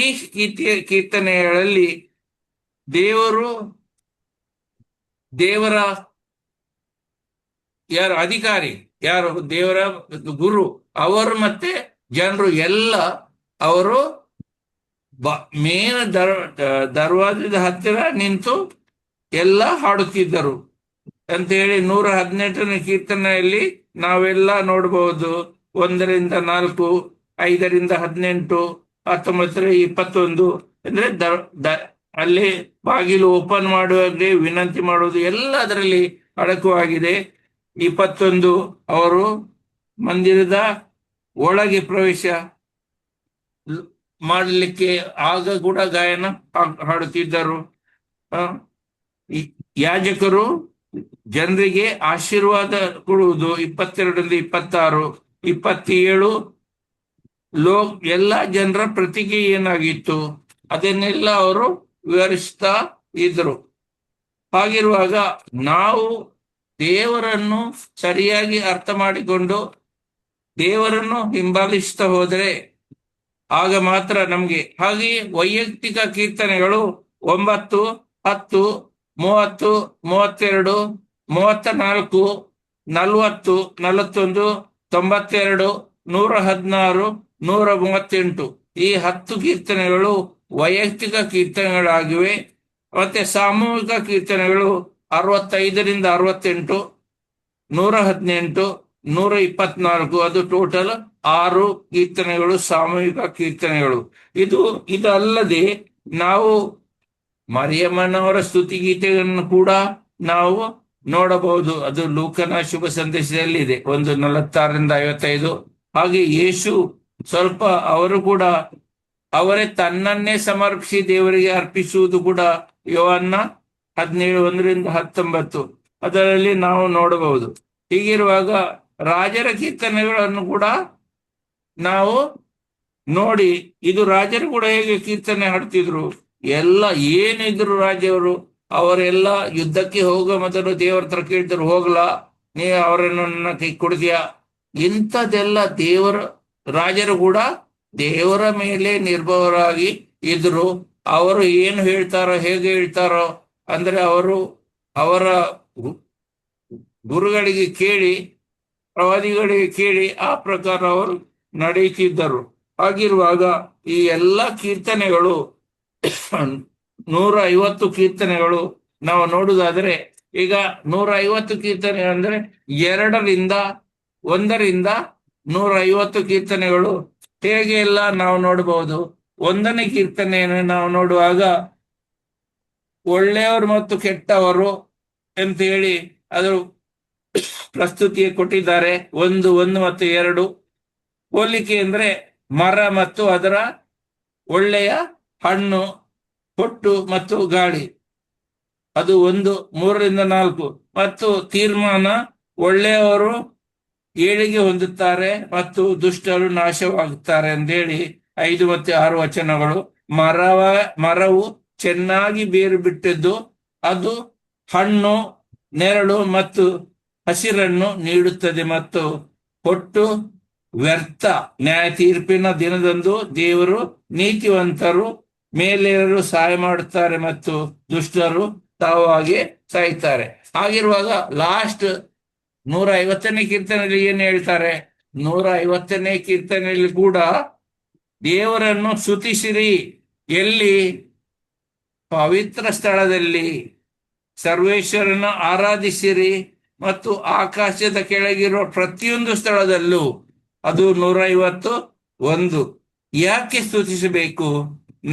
ಕೀರ್ತನೆಗಳಲ್ಲಿ ದೇವರ ಯಾರು ಅಧಿಕಾರಿ, ಯಾರು ದೇವರ ಗುರು, ಅವರು ಮತ್ತೆ ಜನರು ಎಲ್ಲ ಅವರು ಮೇನ್ ದರ್ವಾಜದ ಹತ್ತಿರ ನಿಂತು ಎಲ್ಲ ಹಾಡುತ್ತಿದ್ದರು ಅಂತ ಹೇಳಿ 118ನೇ ಕೀರ್ತನೆಯಲ್ಲಿ ನಾವೆಲ್ಲ ನೋಡಬಹುದು. 1ರಿಂದ 4, 5ರಿಂದ 18, 19, 21 ಅಂದ್ರೆ ಅಲ್ಲಿ ಬಾಗಿಲು ಓಪನ್ ಮಾಡುವಾಗಲೇ ವಿನಂತಿ ಮಾಡುವುದು ಎಲ್ಲ ಅದರಲ್ಲಿ ಅಡಕವಾಗಿದೆ. 21 ಅವರು ಮಂದಿರದ ಒಳಗೆ ಪ್ರವೇಶ ಮಾಡಲಿಕ್ಕೆ ಆಗ ಕೂಡ ಗಾಯನ ಹಾಡುತ್ತಿದ್ದರು. ಯಾಜಕರು ಜನರಿಗೆ ಆಶೀರ್ವಾದ ಕೊಡುವುದು 22ರಿಂದ 26, 27 ಎಲ್ಲ ಜನರ ಪ್ರತಿಗೆ ಏನಾಗಿತ್ತು ಅದನ್ನೆಲ್ಲ ಅವರು ವಿವರಿಸ್ತಾ ಇದ್ರು. ಹಾಗಿರುವಾಗ ನಾವು ದೇವರನ್ನು ಸರಿಯಾಗಿ ಅರ್ಥ ಮಾಡಿಕೊಂಡು ದೇವರನ್ನು ಹಿಂಬಾಲಿಸ್ತಾ ಹೋದರೆ ಆಗ ಮಾತ್ರ ನಮ್ಗೆ. ಹಾಗೆ ವೈಯಕ್ತಿಕ ಕೀರ್ತನೆಗಳು 9, 10, 30, 32, 34, 40, 41, 92, 116, 138 ಈ 10 ಕೀರ್ತನೆಗಳು ವೈಯಕ್ತಿಕ ಕೀರ್ತನೆಗಳಾಗಿವೆ. ಮತ್ತೆ ಸಾಮೂಹಿಕ ಕೀರ್ತನೆಗಳು 65ರಿಂದ 68, 118, 124 ಅದು ಟೋಟಲ್ 6 ಕೀರ್ತನೆಗಳು ಸಾಮೂಹಿಕ ಕೀರ್ತನೆಗಳು. ಇದಲ್ಲದೆ ನಾವು ಮರಿಯಮ್ಮನವರ ಸ್ತುತಿಗೀತೆಯನ್ನು ಕೂಡ ನಾವು ನೋಡಬಹುದು. ಅದು ಲೂಕನ ಶುಭ ಸಂದೇಶದಲ್ಲಿದೆ 1:46ರಿಂದ 55. ಹಾಗೆ ಯೇಸು ಸ್ವಲ್ಪ ಅವರು ಕೂಡ ಅವರೇ ತನ್ನನ್ನೇ ಸಮರ್ಪಿಸಿ ದೇವರಿಗೆ ಅರ್ಪಿಸುವುದು ಕೂಡ ಯೋಹನ್ನ 17, 1ರಿಂದ 19 ಅದರಲ್ಲಿ ನಾವು ನೋಡಬಹುದು. ಹೀಗಿರುವಾಗ ರಾಜರ ಕೀರ್ತನೆಗಳನ್ನು ಕೂಡ ನಾವು ನೋಡಿ, ಇದು ರಾಜರು ಕೂಡ ಹೇಗೆ ಕೀರ್ತನೆ ಹಾಡ್ತಿದ್ರು, ಎಲ್ಲ ಏನಿದ್ರು ರಾಜವರು ಅವರೆಲ್ಲ ಯುದ್ಧಕ್ಕೆ ಹೋಗೋ ಮೊದಲು ದೇವರ ಹತ್ರ ಕೇಳ್ತಾರೆ, ಹೋಗ್ಲಾ ನೀ ಅವರನ್ನು ನನ್ನ ಕೈ ಕೊಡ್ತೀಯಾ? ಇಂಥದ್ದೆಲ್ಲ ರಾಜರು ಕೂಡ ದೇವರ ಮೇಲೆ ನಿರ್ಭರರಾಗಿ ಇದ್ರು. ಅವರು ಏನು ಹೇಳ್ತಾರೋ ಹೇಗೆ ಹೇಳ್ತಾರೋ ಅಂದ್ರೆ ಅವರ ಗುರುಗಳಿಗೆ ಕೇಳಿ, ಪ್ರವಾದಿಗಳಿಗೆ ಕೇಳಿ ಆ ಪ್ರಕಾರ ಅವರು ನಡೆಯುತ್ತಿದ್ದರು. ಹಾಗಿರುವಾಗ ಈ ಎಲ್ಲ ಕೀರ್ತನೆಗಳು 150 ಕೀರ್ತನೆಗಳು ನಾವು ನೋಡುವುದಾದ್ರೆ, ಈಗ 150 ಕೀರ್ತನೆ ಅಂದ್ರೆ 1ರಿಂದ 150 ಕೀರ್ತನೆಗಳು ಹೇಗೆ ಎಲ್ಲ ನಾವು ನೋಡಬಹುದು. 1ನೇ ಕೀರ್ತನೆಯನ್ನು ನಾವು ನೋಡುವಾಗ ಒಳ್ಳೆಯವರು ಮತ್ತು ಕೆಟ್ಟವರು ಅಂತ ಹೇಳಿ ಅದು ಪ್ರಸ್ತುತಿಗೆ ಕೊಟ್ಟಿದ್ದಾರೆ. 1, 1 ಮತ್ತು 2 ಹೋಲಿಕೆ ಅಂದ್ರೆ ಮರ ಮತ್ತು ಅದರ ಒಳ್ಳೆಯ ಹಣ್ಣು, ಹೊಟ್ಟು ಮತ್ತು ಗಾಳಿ, ಅದು 1, 3ರಿಂದ 4 ಮತ್ತು ತೀರ್ಮಾನ, ಒಳ್ಳೆಯವರು ಏಳಿಗೆ ಹೊಂದುತ್ತಾರೆ ಮತ್ತು ದುಷ್ಟರು ನಾಶವಾಗುತ್ತಾರೆ ಅಂತೇಳಿ 5 ಮತ್ತು 6 ವಚನಗಳು. ಮರವು ಚೆನ್ನಾಗಿ ಬೇರು ಬಿಟ್ಟಿದ್ದು ಅದು ಹಣ್ಣು, ನೆರಳು ಮತ್ತು ಹಸಿರನ್ನು ನೀಡುತ್ತದೆ ಮತ್ತು ಹೊಟ್ಟು ವ್ಯರ್ಥ. ನ್ಯಾಯ ತೀರ್ಪಿನ ದಿನದಂದು ದೇವರು ನೀತಿವಂತರು ಮೇಲೆಯವರು ಸಹಾಯ ಮಾಡುತ್ತಾರೆ ಮತ್ತು ದುಷ್ಟರು ತಾವಾಗಿ ಸಾಯ್ತಾರೆ. ಹಾಗಿರುವಾಗ ಲಾಸ್ಟ್ 150ನೇ ಕೀರ್ತನೆಯಲ್ಲಿ ಏನ್ ಹೇಳ್ತಾರೆ? 150ನೇ ಕೀರ್ತನೆಯಲ್ಲಿ ಕೂಡ ದೇವರನ್ನು ಸ್ತುತಿಸಿರಿ. ಎಲ್ಲಿ? ಪವಿತ್ರ ಸ್ಥಳದಲ್ಲಿ ಸರ್ವೇಶ್ವರನ ಆರಾಧಿಸಿರಿ ಮತ್ತು ಆಕಾಶದ ಕೆಳಗಿರುವ ಪ್ರತಿಯೊಂದು ಸ್ಥಳದಲ್ಲೂ. ಅದು 151. ಯಾಕೆ ಸ್ತುತಿಸಬೇಕು?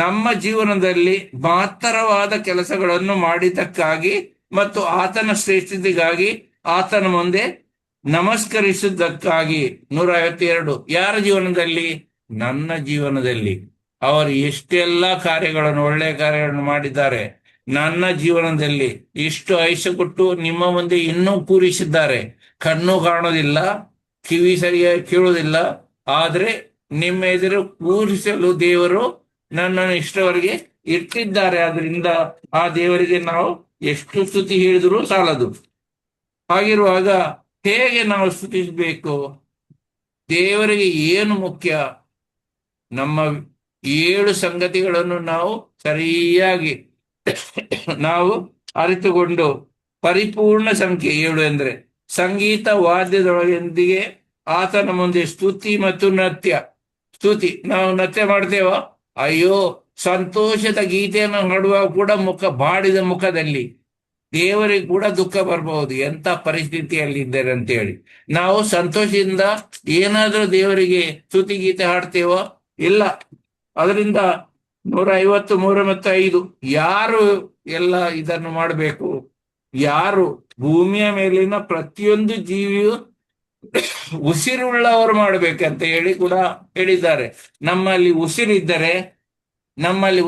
ನಮ್ಮ ಜೀವನದಲ್ಲಿ ಮಹತ್ತರವಾದ ಕೆಲಸಗಳನ್ನು ಮಾಡಿದ್ದಕ್ಕಾಗಿ ಮತ್ತು ಆತನ ಶ್ರೇಷ್ಠತೆಗಾಗಿ, ಆತನ ಮುಂದೆ ನಮಸ್ಕರಿಸಿದ್ದಕ್ಕಾಗಿ. 152. ಯಾರ ಜೀವನದಲ್ಲಿ? ನನ್ನ ಜೀವನದಲ್ಲಿ. ಅವರು ಎಷ್ಟೆಲ್ಲ ಕಾರ್ಯಗಳನ್ನು, ಒಳ್ಳೆಯ ಕಾರ್ಯಗಳನ್ನು ಮಾಡಿದ್ದಾರೆ. ನನ್ನ ಜೀವನದಲ್ಲಿ ಇಷ್ಟು ಆಯುಷ್ಯ ಕೊಟ್ಟು ನಿಮ್ಮ ಮುಂದೆ ಇನ್ನೂ ಪೂರಿಸಿದ್ದಾರೆ. ಕಣ್ಣು ಕಾಣೋದಿಲ್ಲ, ಕಿವಿ ಸರಿಯಾಗಿ ಕೇಳೋದಿಲ್ಲ, ಆದ್ರೆ ನಿಮ್ಮ ಎದುರು ಪೂರಿಸಲು ದೇವರು ನನ್ನನ್ನು ಇಷ್ಟವರೆಗೆ ಇಟ್ಟಿದ್ದಾರೆ. ಆದ್ರಿಂದ ಆ ದೇವರಿಗೆ ನಾವು ಎಷ್ಟು ಸ್ತುತಿ ಹೇಳಿದರೂ ಸಾಲದು. ಹಾಗಿರುವಾಗ ಹೇಗೆ ನಾವು ಸ್ತುತಿಸಬೇಕು? ದೇವರಿಗೆ ಏನು ಮುಖ್ಯ? ನಮ್ಮ 7 ಸಂಗತಿಗಳನ್ನು ನಾವು ಸರಿಯಾಗಿ ನಾವು ಅರಿತುಕೊಂಡು, ಪರಿಪೂರ್ಣ ಸಂಖ್ಯೆ 7 ಎಂದ್ರೆ ಸಂಗೀತ ವಾದ್ಯದೊಳಗಿಂದಿಗೆ ಆತನ ಮುಂದೆ ಸ್ತುತಿ ಮತ್ತು ನೃತ್ಯ. ಸ್ತುತಿ ನಾವು ನೃತ್ಯ ಮಾಡ್ತೇವ? ಅಯ್ಯೋ, ಸಂತೋಷದ ಗೀತೆಯನ್ನು ಹಾಡುವಾಗ ಕೂಡ ಬಾಡಿದ ಮುಖದಲ್ಲಿ ದೇವರಿಗೆ ಕೂಡ ದುಃಖ ಬರಬಹುದು, ಎಂತ ಪರಿಸ್ಥಿತಿಯಲ್ಲಿ ಇದ್ದಾರೆ ಅಂತ ಹೇಳಿ. ನಾವು ಸಂತೋಷದಿಂದ ಏನಾದ್ರೂ ದೇವರಿಗೆ ಸ್ತುತಿ ಗೀತೆ ಹಾಡ್ತೇವೋ? ಇಲ್ಲ. ಅದರಿಂದ 153 ಮತ್ತು 5 ಯಾರು ಎಲ್ಲ ಇದನ್ನು ಮಾಡಬೇಕು? ಯಾರು? ಭೂಮಿಯ ಮೇಲಿನ ಪ್ರತಿಯೊಂದು ಜೀವಿಯು ಉಸಿರುಳ್ಳವರು ಮಾಡ್ಬೇಕಂತ ಹೇಳಿ ಕೂಡ ಹೇಳಿದ್ದಾರೆ. ನಮ್ಮಲ್ಲಿ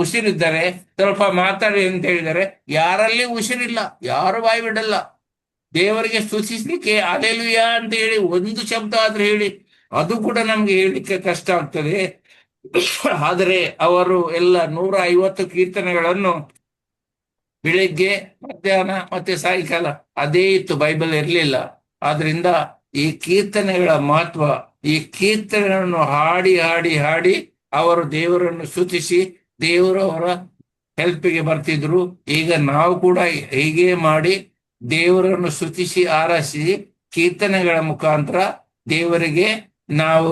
ಉಸಿರಿದ್ದರೆ ಸ್ವಲ್ಪ ಮಾತಾಡಿ ಅಂತ ಹೇಳಿದರೆ, ಯಾರಲ್ಲಿ ಉಸಿರಿಲ್ಲ, ಯಾರು ಬಾಯಿ ಬಿಡಲ್ಲ. ದೇವರಿಗೆ ಸ್ತುತಿಸ್ಲಿಕ್ಕೆ ಅಲೆಲುಯ ಅಂತ ಹೇಳಿ ಒಂದು ಶಬ್ದ ಆದ್ರೆ ಹೇಳಿ, ಅದು ಕೂಡ ನಮ್ಗೆ ಹೇಳಲಿಕ್ಕೆ ಕಷ್ಟ ಆಗ್ತದೆ. ಆದರೆ ಅವರು ಎಲ್ಲ 150 ಕೀರ್ತನೆಗಳನ್ನು ಬೆಳಿಗ್ಗೆ, ಮಧ್ಯಾಹ್ನ ಮತ್ತೆ ಸಾಯಂಕಾಲ ಅದೇ ಇತ್ತು, ಬೈಬಲ್ ಇರಲಿಲ್ಲ. ಆದ್ರಿಂದ ಈ ಕೀರ್ತನೆಗಳ ಮಹತ್ವ, ಈ ಕೀರ್ತನೆಗಳನ್ನು ಹಾಡಿ ಹಾಡಿ ಹಾಡಿ ಅವರು ದೇವರನ್ನು ಸ್ತುತಿಸಿ ದೇವರು ಅವರ ಹೆಲ್ಪಿಗೆ ಬರ್ತಿದ್ರು. ಈಗ ನಾವು ಕೂಡ ಹೀಗೆ ಮಾಡಿ ದೇವರನ್ನು ಸ್ತುತಿಸಿ ಆರಾಧಿಸಿ ಕೀರ್ತನೆಗಳ ಮುಖಾಂತರ ದೇವರಿಗೆ ನಾವು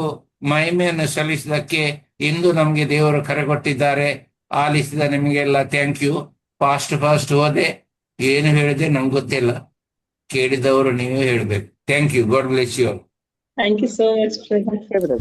ಮಹಿಮೆಯನ್ನು ಸಲ್ಲಿಸಿದಕ್ಕೆ ಇಂದು ನಮ್ಗೆ ದೇವರು ಕರೆ ಕೊಟ್ಟಿದ್ದಾರೆ. ಆಲಿಸಿದ ನಿಮಗೆಲ್ಲ ಥ್ಯಾಂಕ್ ಯು. ಫಾಸ್ಟ್ ಹೋದೆ, ಏನು ಹೇಳಿದೆ ನಂಗೆ ಗೊತ್ತಿಲ್ಲ, ಕೇಳಿದವರು ನೀವೇ ಹೇಳ್ಬೇಕು. Thank you. God bless you. Thank you so much, brother.